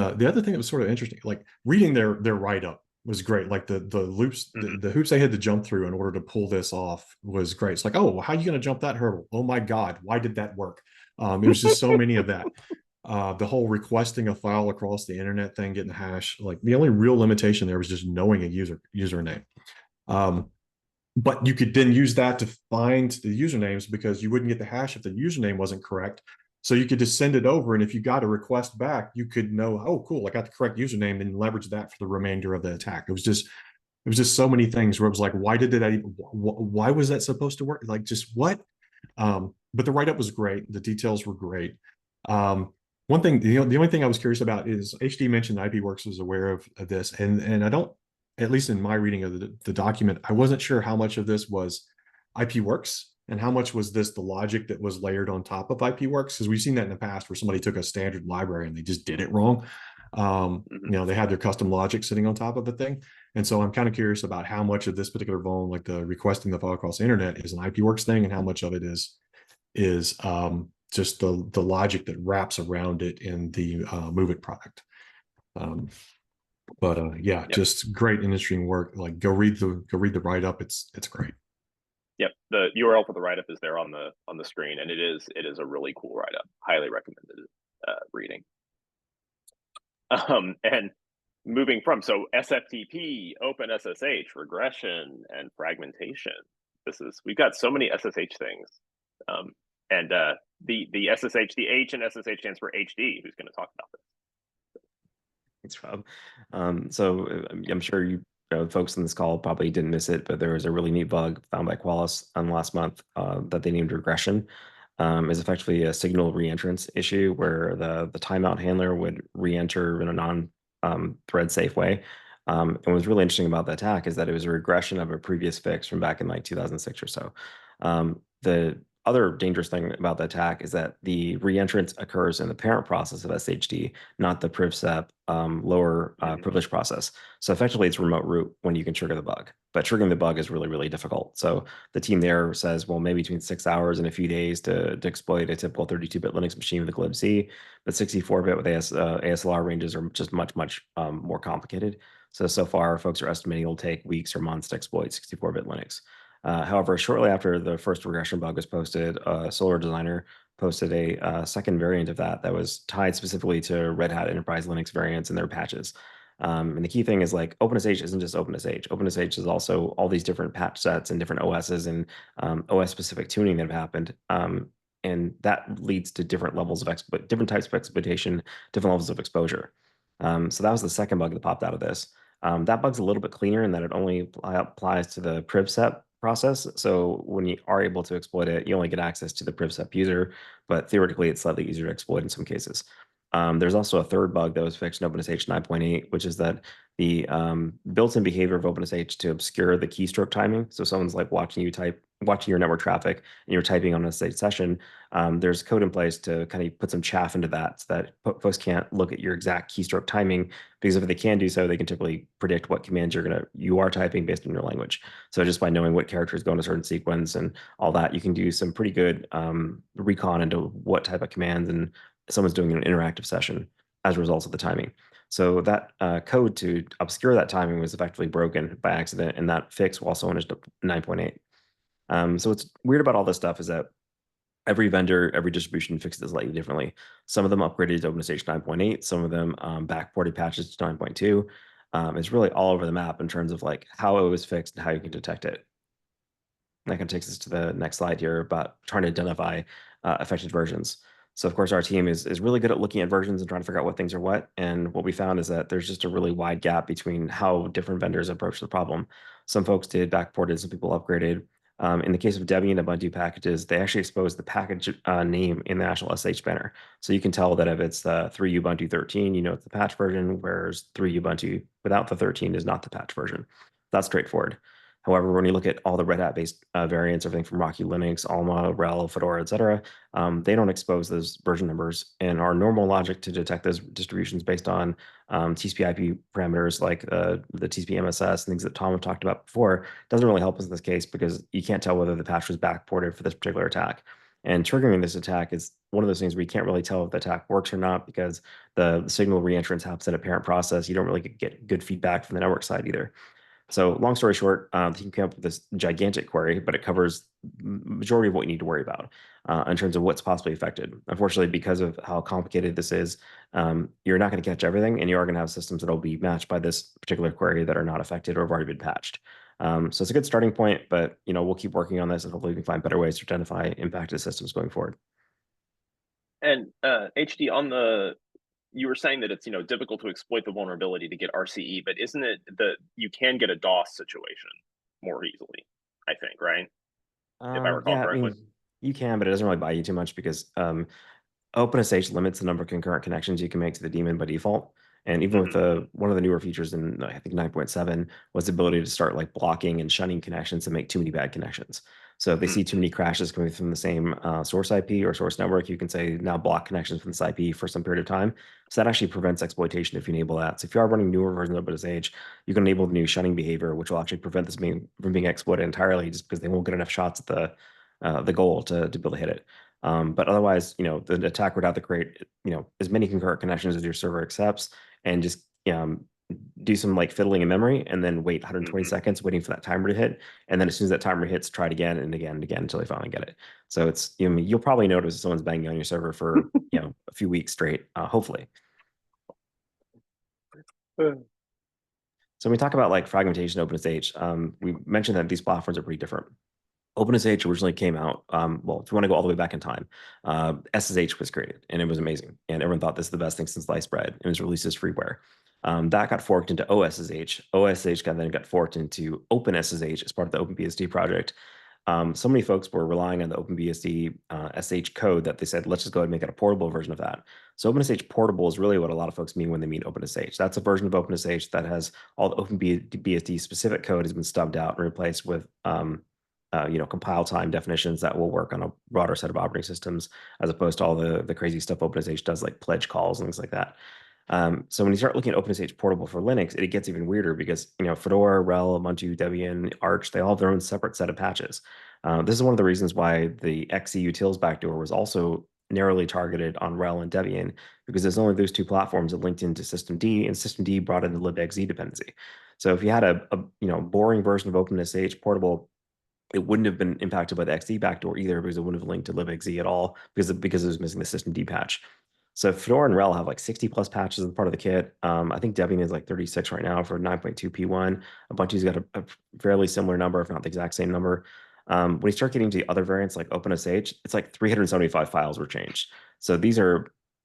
C: other thing that was sort of interesting, like reading their write-up, was great. Like the loops, the hoops they had to jump through in order to pull this off was great. It's like, oh, how are you going to jump that hurdle? Oh my God, why did that work? It was just so many of that. The whole requesting a file across the internet thing, getting hashed. Like the only real limitation there was just knowing a username. But you could then use that to find the usernames because you wouldn't get the hash if the username wasn't correct. So you could just send it over, and if you got a request back, you could know, oh, cool, I got the correct username, and leverage that for the remainder of the attack. It was just so many things where it was like, why did that even? Why was that supposed to work? Like, just what? But the write-up was great. The details were great. One thing, the only thing I was curious about is HD mentioned IPworks was aware of this, and I don't, at least in my reading of the document, I wasn't sure how much of this was IPworks and how much was this the logic that was layered on top of IPworks, because we've seen that in the past where somebody took a standard library and they just did it wrong. They had their custom logic sitting on top of the thing. And so I'm kind of curious about how much of this particular vuln, like the requesting the file across the internet, is an IPworks thing, and how much of it is just the logic that wraps around it in the MOVEit product.
A: Yep.
C: Just great and interesting work. Like go read the write-up. It's great.
A: Yep, the URL for the write-up is there on the screen, and it is a really cool write-up. Highly recommended reading. And moving from SFTP, OpenSSH, regression, and fragmentation. We've got so many SSH things. And the SSH, the H in SSH stands for HD, who's going to talk about this.
B: Thanks, Rob. So I'm sure you folks in this call probably didn't miss it, but there was a really neat bug found by Qualys last month that they named regression. Is effectively a signal reentrance issue where the timeout handler would reenter in a non-thread safe way. And what's really interesting about the attack is that it was a regression of a previous fix from back in like 2006 or so. The other dangerous thing about the attack is that the reentrance occurs in the parent process of SHD, not the privsep lower privilege process. So effectively, it's remote root when you can trigger the bug. But triggering the bug is really, really difficult. So the team there says, well, maybe between 6 hours and a few days to exploit a typical 32-bit Linux machine with a glibc, but 64-bit with ASLR ranges are just much, much more complicated. So far, folks are estimating it'll take weeks or months to exploit 64-bit Linux. However, shortly after the first regression bug was posted, Solar Designer posted a second variant of that was tied specifically to Red Hat Enterprise Linux variants in their patches. And the key thing is like OpenSSH isn't just OpenSSH. OpenSSH is also all these different patch sets and different OSs and OS-specific tuning that have happened. And that leads to different levels of different types of exploitation, different levels of exposure. So that was the second bug that popped out of this. That bug's a little bit cleaner in that it only applies to the privsep process. So when you are able to exploit it, you only get access to the privsep user, but theoretically it's slightly easier to exploit in some cases. There's also a third bug that was fixed in OpenSSH 9.8, which is that the built-in behavior of OpenSSH to obscure the keystroke timing. So someone's like watching your network traffic and you're typing on a session. There's code in place to kind of put some chaff into that so that folks can't look at your exact keystroke timing, because if they can do so, they can typically predict what commands you are typing based on your language. So just by knowing what characters go in a certain sequence and all that, you can do some pretty good recon into what type of commands and someone's doing an interactive session as a result of the timing. So that code to obscure that timing was effectively broken by accident, and that fix will also into 9.8. So what's weird about all this stuff is that every vendor, every distribution fixes it slightly differently. Some of them upgraded to OpenSSH 9.8, some of them backported patches to 9.2. It's really all over the map in terms of like how it was fixed and how you can detect it. And that kind of takes us to the next slide here about trying to identify affected versions. So of course, our team is really good at looking at versions and trying to figure out what things are what. And what we found is that there's just a really wide gap between how different vendors approach the problem. Some folks did backported, some people upgraded. In the case of Debian and Ubuntu packages, they actually expose the package name in the actual SH banner. So you can tell that if it's 3 Ubuntu 13, you know it's the patch version, whereas 3 Ubuntu without the 13 is not the patch version. That's straightforward. However, when you look at all the Red Hat-based variants, everything from Meraki Linux, Alma, RHEL, Fedora, etc., they don't expose those version numbers. And our normal logic to detect those distributions based on TCP/IP parameters like the TCP MSS and things that Tom had talked about before doesn't really help us in this case, because you can't tell whether the patch was backported for this particular attack. And triggering this attack is one of those things where you can't really tell if the attack works or not because the signal reentrance happens at a parent process. You don't really get good feedback from the network side either. So long story short, the team came up with this gigantic query, but it covers majority of what you need to worry about in terms of what's possibly affected. Unfortunately, because of how complicated this is, you're not going to catch everything, and you are going to have systems that will be matched by this particular query that are not affected or have already been patched. So it's a good starting point, but we'll keep working on this, and hopefully we can find better ways to identify impacted systems going forward.
A: And HD, you were saying that it's difficult to exploit the vulnerability to get RCE, but isn't it that you can get a DOS situation more easily? I think, right? If I recall correctly.
B: You can, but it doesn't really buy you too much because OpenSSH limits the number of concurrent connections you can make to the daemon by default. And even with one of the newer features in I think 9.7 was the ability to start like blocking and shunning connections and make too many bad connections. So if they see too many crashes coming from the same source IP or source network, you can say now block connections from this IP for some period of time. So that actually prevents exploitation if you enable that. So if you are running newer versions of OpenSSH, you can enable the new shunning behavior, which will actually prevent this from being exploited entirely just because they won't get enough shots at the goal to be able to hit it. But otherwise, the attacker would have to create, as many concurrent connections as your server accepts and just do some like fiddling in memory and then wait 120 seconds waiting for that timer to hit. And then as soon as that timer hits, try it again and again and again until they finally get it. So it's, you'll probably notice if someone's banging on your server for, a few weeks straight, hopefully. So when we talk about like fragmentation, OpenSSH, we mentioned that these platforms are pretty different. OpenSSH originally came out, well, if you want to go all the way back in time, SSH was created and it was amazing. And everyone thought this is the best thing since sliced bread. It was released as freeware. That got forked into OSSH. OSSH then got forked into OpenSSH as part of the OpenBSD project. So many folks were relying on the OpenBSD SSH code that they said, let's just go ahead and make it a portable version of that. So OpenSSH portable is really what a lot of folks mean when they mean OpenSSH. That's a version of OpenSSH that has all the OpenBSD specific code has been stubbed out and replaced with compile time definitions that will work on a broader set of operating systems, as opposed to all the crazy stuff OpenSSH does, like pledge calls and things like that. So when you start looking at OpenSSH portable for Linux, it gets even weirder because Fedora, RHEL, Ubuntu, Debian, Arch, they all have their own separate set of patches. This is one of the reasons why the XE utils backdoor was also narrowly targeted on RHEL and Debian, because there's only those two platforms that linked into systemd, and systemd brought in the libxz dependency. So if you had a boring version of OpenSSH portable, it wouldn't have been impacted by the XE backdoor either, because it wouldn't have linked to libxz at all because it was missing the systemd patch. So Fedora and RHEL have like 60 plus patches as part of the kit. I think Debian is like 36 right now for 9.2 P1. Ubuntu's got a fairly similar number, if not the exact same number. When you start getting to the other variants like OpenSSH, it's like 375 files were changed. So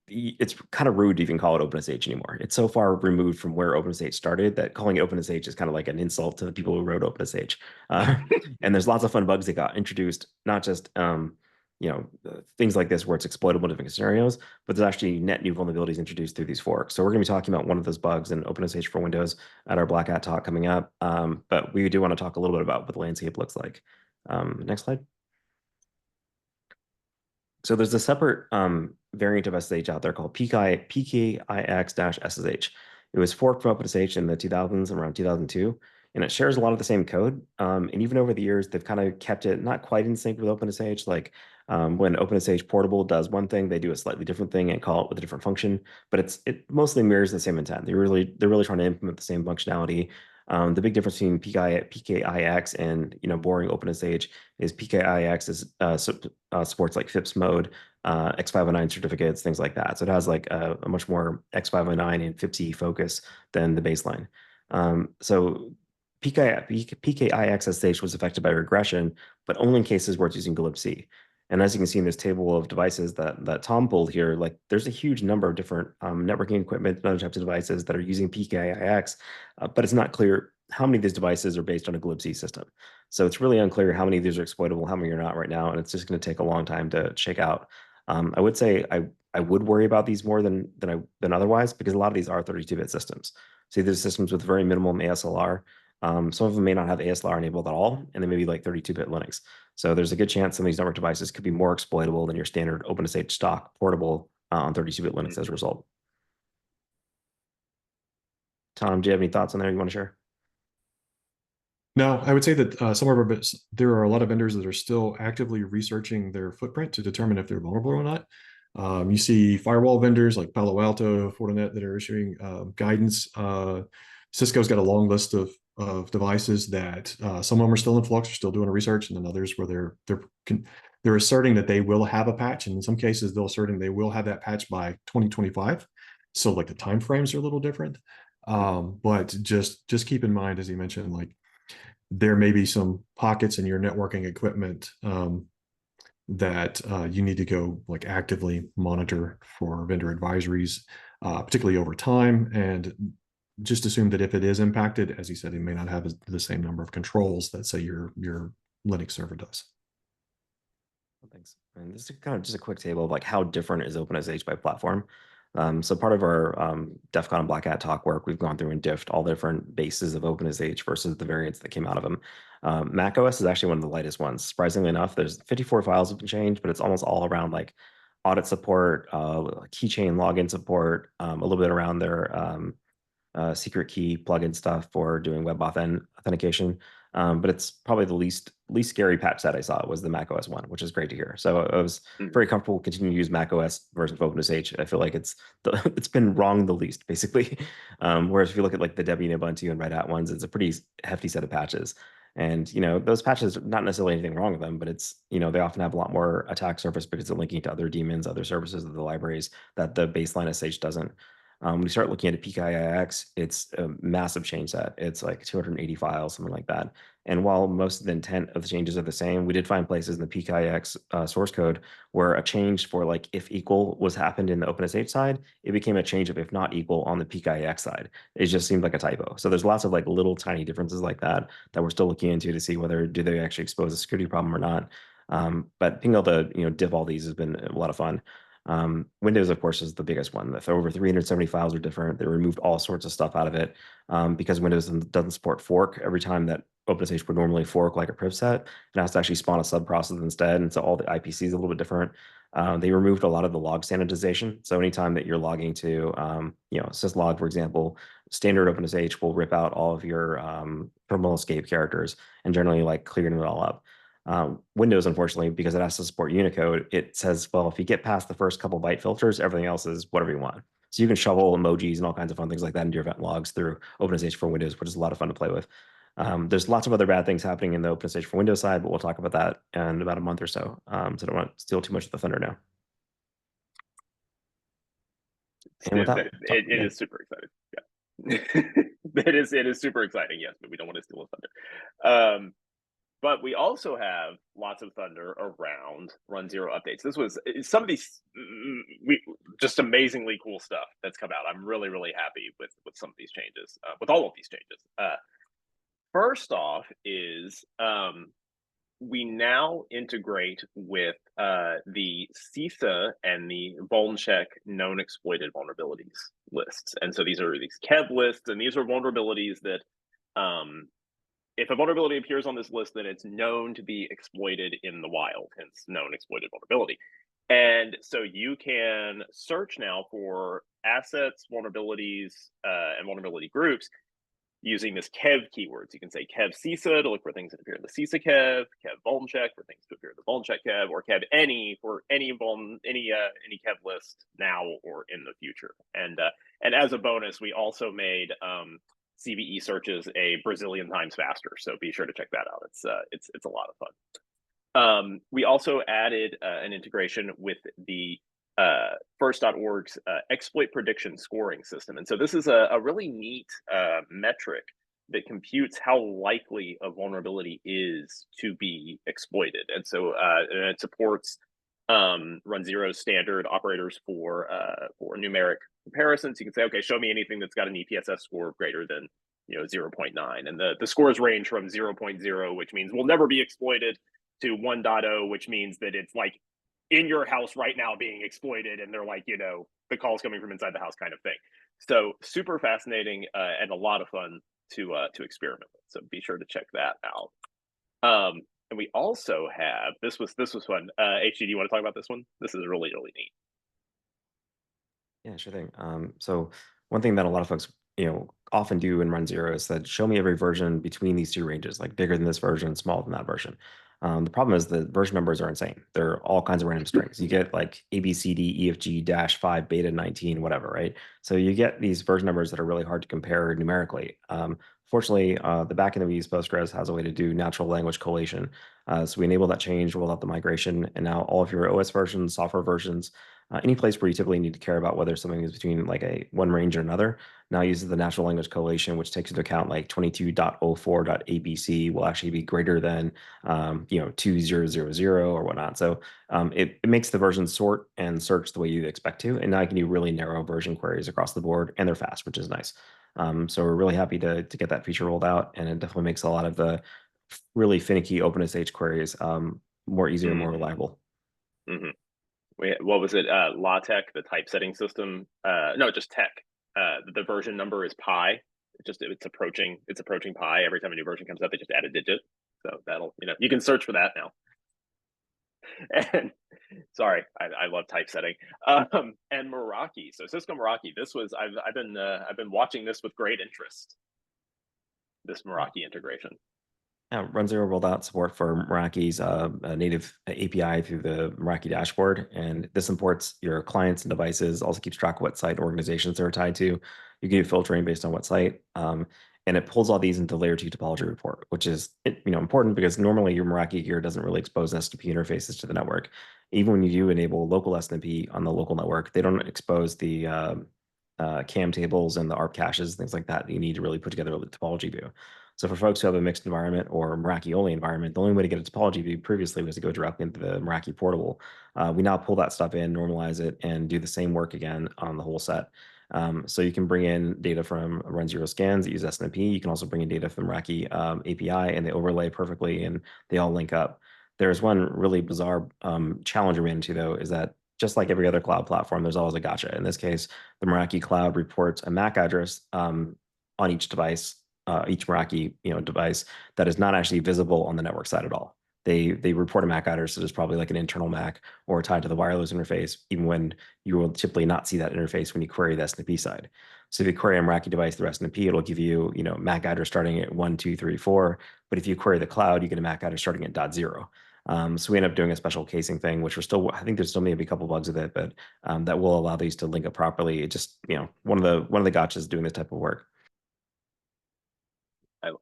B: it's kind of rude to even call it OpenSSH anymore. It's so far removed from where OpenSSH started that calling it OpenSSH is kind of like an insult to the people who wrote OpenSSH. And there's lots of fun bugs that got introduced, not just things like this where it's exploitable in different scenarios, but there's actually net new vulnerabilities introduced through these forks. So we're going to be talking about one of those bugs in OpenSSH for Windows at our Black Hat talk coming up. But we do want to talk a little bit about what the landscape looks like. Next slide. So there's a separate variant of SSH out there called PKIX-SSH. It was forked from OpenSSH in the 2000s, around 2002, and it shares a lot of the same code. And even over the years, they've kind of kept it not quite in sync with OpenSSH. Like when OpenSSH portable does one thing, they do a slightly different thing and call it with a different function, but it mostly mirrors the same intent. They're really trying to implement the same functionality. The big difference between PKIX and boring OpenSSH is PKIX supports like FIPS mode, X509 certificates, things like that. So it has like a much more X509 and FIPS focus than the baseline. So PKIX-SSH was affected by regression, but only in cases where it's using glibc. And as you can see in this table of devices that Tom pulled here, like there's a huge number of different networking equipment and other types of devices that are using PKIX, but it's not clear how many of these devices are based on a glibc system. So it's really unclear how many of these are exploitable, how many are not right now, and it's just going to take a long time to shake out. I would say I would worry about these more than otherwise, because a lot of these are 32-bit systems. So these are systems with very minimum ASLR. Some of them may not have ASLR enabled at all, and they may be like 32-bit Linux. So there's a good chance some of these network devices could be more exploitable than your standard OpenSSH stock portable on 32-bit Linux as a result. Tom, do you have any thoughts on there you want to share?
C: No, I would say that some of our there are a lot of vendors that are still actively researching their footprint to determine if they're vulnerable or not. You see firewall vendors like Palo Alto, Fortinet that are issuing guidance. Cisco's got a long list of devices that some of them are still in flux, are still doing research, and then others where they're asserting that they will have a patch, and in some cases they're asserting they will have that patch by 2025. So like the time frames are a little different. But just keep in mind, as you mentioned, like there may be some pockets in your networking equipment that you need to go like actively monitor for vendor advisories, particularly over time. And just assume that if it is impacted, as you said, it may not have the same number of controls that say your Linux server does.
B: Thanks. And this is kind of just a quick table of like how different is OpenSSH by platform. So part of our DEF CON and Black Hat talk work, we've gone through and diffed all the different bases of OpenSSH versus the variants that came out of them. Mac OS is actually one of the lightest ones. Surprisingly enough, there's 54 files have been changed, but it's almost all around like audit support, keychain login support, a little bit around their secret key plugin stuff for doing web authentication. But it's probably the least scary patch that I saw was the macOS one, which is great to hear. So I was very comfortable continuing to use macOS version of OpenSSH. I feel like it's been wrong the least, basically. Whereas if you look at like the Debian, Ubuntu, and Red Hat ones, it's a pretty hefty set of patches. And those patches, not necessarily anything wrong with them, but it's they often have a lot more attack surface because they're linking to other daemons, other services of the libraries that the baseline SSH doesn't. When we start looking at a PKIX, it's a massive change set. It's like 280 files, something like that. And while most of the intent of the changes are the same, we did find places in the PKIX source code where a change for like if equal was happened in the OpenSSH side, it became a change of if not equal on the PKIX side. It just seemed like a typo. So there's lots of like little tiny differences like that we're still looking into to see whether do they actually expose a security problem or not. But being able to diff all these has been a lot of fun. Windows, of course, is the biggest one. Over 370 files are different. They removed all sorts of stuff out of it because Windows doesn't support fork. Every time that OpenSSH would normally fork like a priv set, it has to actually spawn a subprocess instead. And so all the IPC is a little bit different. They removed a lot of the log standardization. So anytime that you're logging to, syslog, for example, standard OpenSSH will rip out all of your terminal escape characters and generally like clearing it all up. Windows, unfortunately, because it has to support Unicode, it says, well, if you get past the first couple byte filters, everything else is whatever you want. So you can shovel emojis and all kinds of fun things like that into your event logs through OpenSSH for Windows, which is a lot of fun to play with. There's lots of other bad things happening in the OpenSSH for Windows side, but we'll talk about that in about a month or so. So I don't want to steal too much of the thunder now. And with that,
A: it is super exciting. Yeah, it is super exciting. Yes, but we don't want to steal the thunder. But we also have lots of thunder around runZero updates. This was some of these just amazingly cool stuff that's come out. I'm really, really happy with some of these changes, with all of these changes. First off is we now integrate with the CISA and the VulnCheck known exploited vulnerabilities lists. And so these are these KEV lists, and these are vulnerabilities that if a vulnerability appears on this list, then it's known to be exploited in the wild, hence known exploited vulnerability. And so you can search now for assets, vulnerabilities, and vulnerability groups using this KEV keywords. You can say KEV CISA to look for things that appear in the CISA KEV, KEV VulnCheck for things to appear in the VulnCheck KEV, or KEV any for any KEV list now or in the future. And as a bonus, we also made CVE searches a Brazilian times faster, so be sure to check that out. It's a lot of fun. We also added an integration with the first.org's exploit prediction scoring system, and so this is a really neat metric that computes how likely a vulnerability is to be exploited, and so and it supports runZero standard operators for numeric comparisons. You can say, okay, show me anything that's got an EPSS score greater than 0.9, and the scores range from 0.0, which means will never be exploited, to 1.0, which means that it's like in your house right now being exploited, and they're like the calls coming from inside the house kind of thing. So super fascinating and a lot of fun to experiment with. So be sure to check that out. And we also have this was fun. HG, do you want to talk about this one? This is really, really neat.
B: Yeah, sure thing. So one thing that a lot of folks often do in runZero is that show me every version between these two ranges, like bigger than this version, smaller than that version. The problem is the version numbers are insane. They're all kinds of random strings. You get like ABCD, EFG, -5, beta 19, whatever, right? So you get these version numbers that are really hard to compare numerically. Fortunately, the backend that we use, Postgres, has a way to do natural language collation. So we enable that change, rolled out the migration, and now all of your OS versions, software versions, any place where you typically need to care about whether something is between like one range or another, now uses the natural language collation, which takes into account like 22.04.abc will actually be greater than 2000 or whatnot. So it makes the version sort and search the way you'd expect to, and now you can do really narrow version queries across the board, and they're fast, which is nice. So we're really happy to get that feature rolled out, and it definitely makes a lot of the really finicky OpenSSH queries more easier and more reliable.
A: What was it? LaTeX, the typesetting system? No, just tech. The version number is pi. It's approaching pi. Every time a new version comes up, they just add a digit. So that'll, you can search for that now. And sorry, I love typesetting. And Meraki. So Cisco Meraki. This was I've been watching this with great interest. This Meraki integration.
B: runZero rolled out support for Meraki's native API through the Meraki dashboard, and this imports your clients and devices, also keeps track of what site organizations they're tied to. You can do filtering based on what site, and it pulls all these into layer 2 topology report, which is important because normally your Meraki gear doesn't really expose SNMP interfaces to the network. Even when you do enable local SNMP on the local network, they don't expose the CAM tables and the ARP caches, things like that you need to really put together a topology view. So for folks who have a mixed environment or Meraki only environment, the only way to get a topology view previously was to go directly into the Meraki portable. We now pull that stuff in, normalize it, and do the same work again on the whole set. So you can bring in data from runZero scans that use SNMP. You can also bring in data from Meraki API, and they overlay perfectly, and they all link up. There's one really bizarre challenge we ran into, though, is that just like every other cloud platform, there's always a gotcha. In this case, the Meraki cloud reports a MAC address on each device, each Meraki device that is not actually visible on the network side at all. They report a MAC address that is probably like an internal MAC or tied to the wireless interface, even when you will typically not see that interface when you query the SNMP side. So if you query a Meraki device through SNMP, it'll give you MAC address starting at 1, 2, 3, 4. But if you query the cloud, you get a MAC address starting at .0. So we end up doing a special casing thing, which I think there's still maybe a couple bugs with it, but that will allow these to link up properly. It just, one of the gotchas doing this type of work.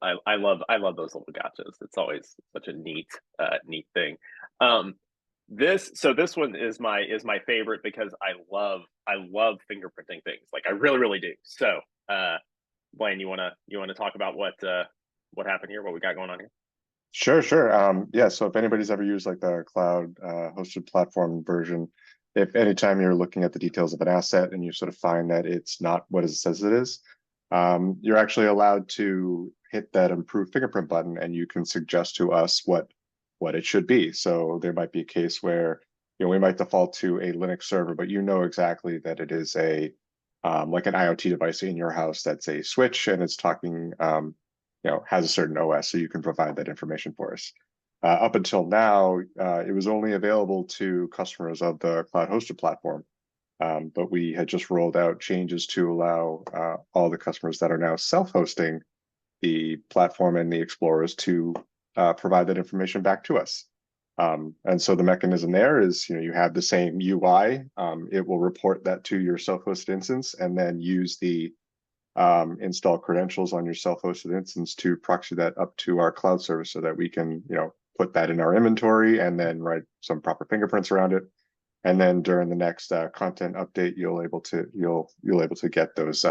A: I love those little gotchas. It's always such a neat thing. This one is my favorite because I love fingerprinting things. Like I really do. So Blaine, you wanna talk about what happened here, what we got going on here?
D: Sure. Yeah, so if anybody's ever used like the cloud hosted platform version, if anytime you're looking at the details of an asset and you sort of find that it's not what it says it is, you're actually allowed to hit that improve fingerprint button, and you can suggest to us what it should be. So there might be a case where we might default to a Linux server, but exactly that it is a like an IoT device in your house that's a switch and it's talking has a certain OS, so you can provide that information for us. Up until now, it was only available to customers of the cloud hosted platform. But we had just rolled out changes to allow all the customers that are now self-hosting the platform and the explorers to provide that information back to us. And so the mechanism there is, you have the same UI. It will report that to your self-hosted instance and then use the install credentials on your self-hosted instance to proxy that up to our cloud service so that we can, put that in our inventory and then write some proper fingerprints around it. And then during the next content update, you'll able to get those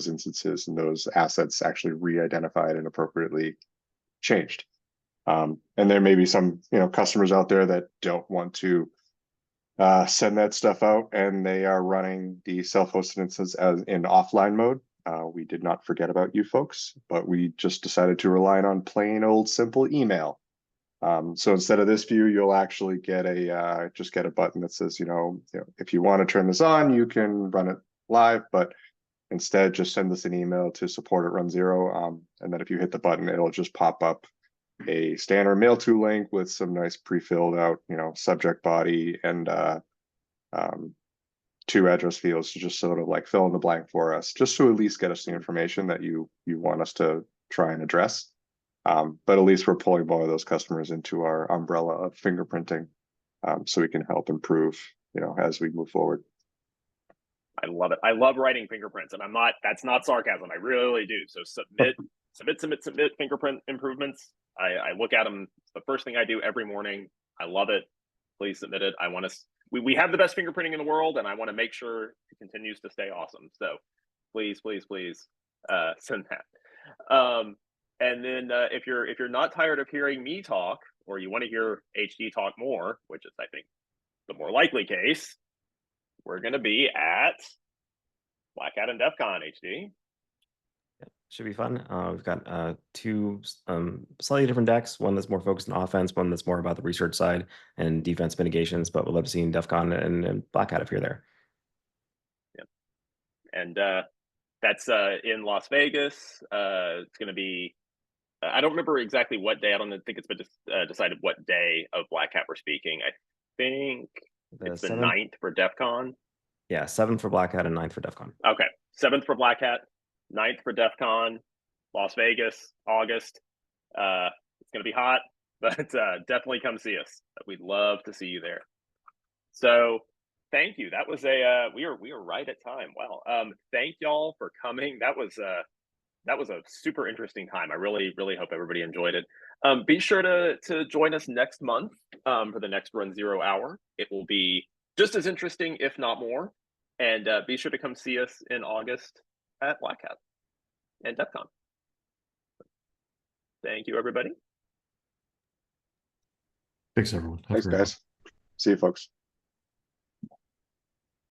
D: instances and those assets actually re-identified and appropriately changed. And there may be some customers out there that don't want to send that stuff out, and they are running the self-hosted instance as in offline mode. We did not forget about you folks, but we just decided to rely on plain old simple email. So instead of this view, you'll actually get just get a button that says, if you want to turn this on, you can run it live, but instead just send us an email to support@runZero. And then if you hit the button, it'll just pop up a standard mail to link with some nice pre-filled out, subject body and 2 address fields to just sort of like fill in the blank for us, just to at least get us the information that you want us to try and address. But at least we're pulling more of those customers into our umbrella of fingerprinting, so we can help improve, as we move forward.
A: I love it. I love writing fingerprints, and that's not sarcasm. I really do. So submit fingerprint improvements. I look at them. It's the first thing I do every morning. I love it. Please submit it. I want to, we have the best fingerprinting in the world, and I want to make sure it continues to stay awesome. So please send that. And then if you're not tired of hearing me talk, or you want to hear HD talk more, which is I think the more likely case, we're going to be at Black Hat and DEF CON, HD.
B: Yeah, should be fun. We've got 2 slightly different decks, one that's more focused on offense, one that's more about the research side and defense mitigations, but we'll love seeing DEF CON and Black Hat if you're there.
A: Yep. And that's in Las Vegas. It's going to be, I don't remember exactly what day. I don't think it's been decided what day of Black Hat we're speaking. I think it's the 9th for DEF CON.
B: Yeah, 7th for Black Hat and 9th for DEF CON.
A: Okay, 7th for Black Hat, 9th for DEF CON, Las Vegas, August. It's going to be hot, but definitely come see us. We'd love to see you there. So thank you. That was we are right at time. Wow. Thank y'all for coming. That was a super interesting time. I really hope everybody enjoyed it. Be sure to join us next month for the next runZero hour. It will be just as interesting, if not more. And be sure to come see us in August at Black Hat and DEF CON. Thank you, everybody.
C: Thanks, everyone.
D: Thanks, guys. See you, folks.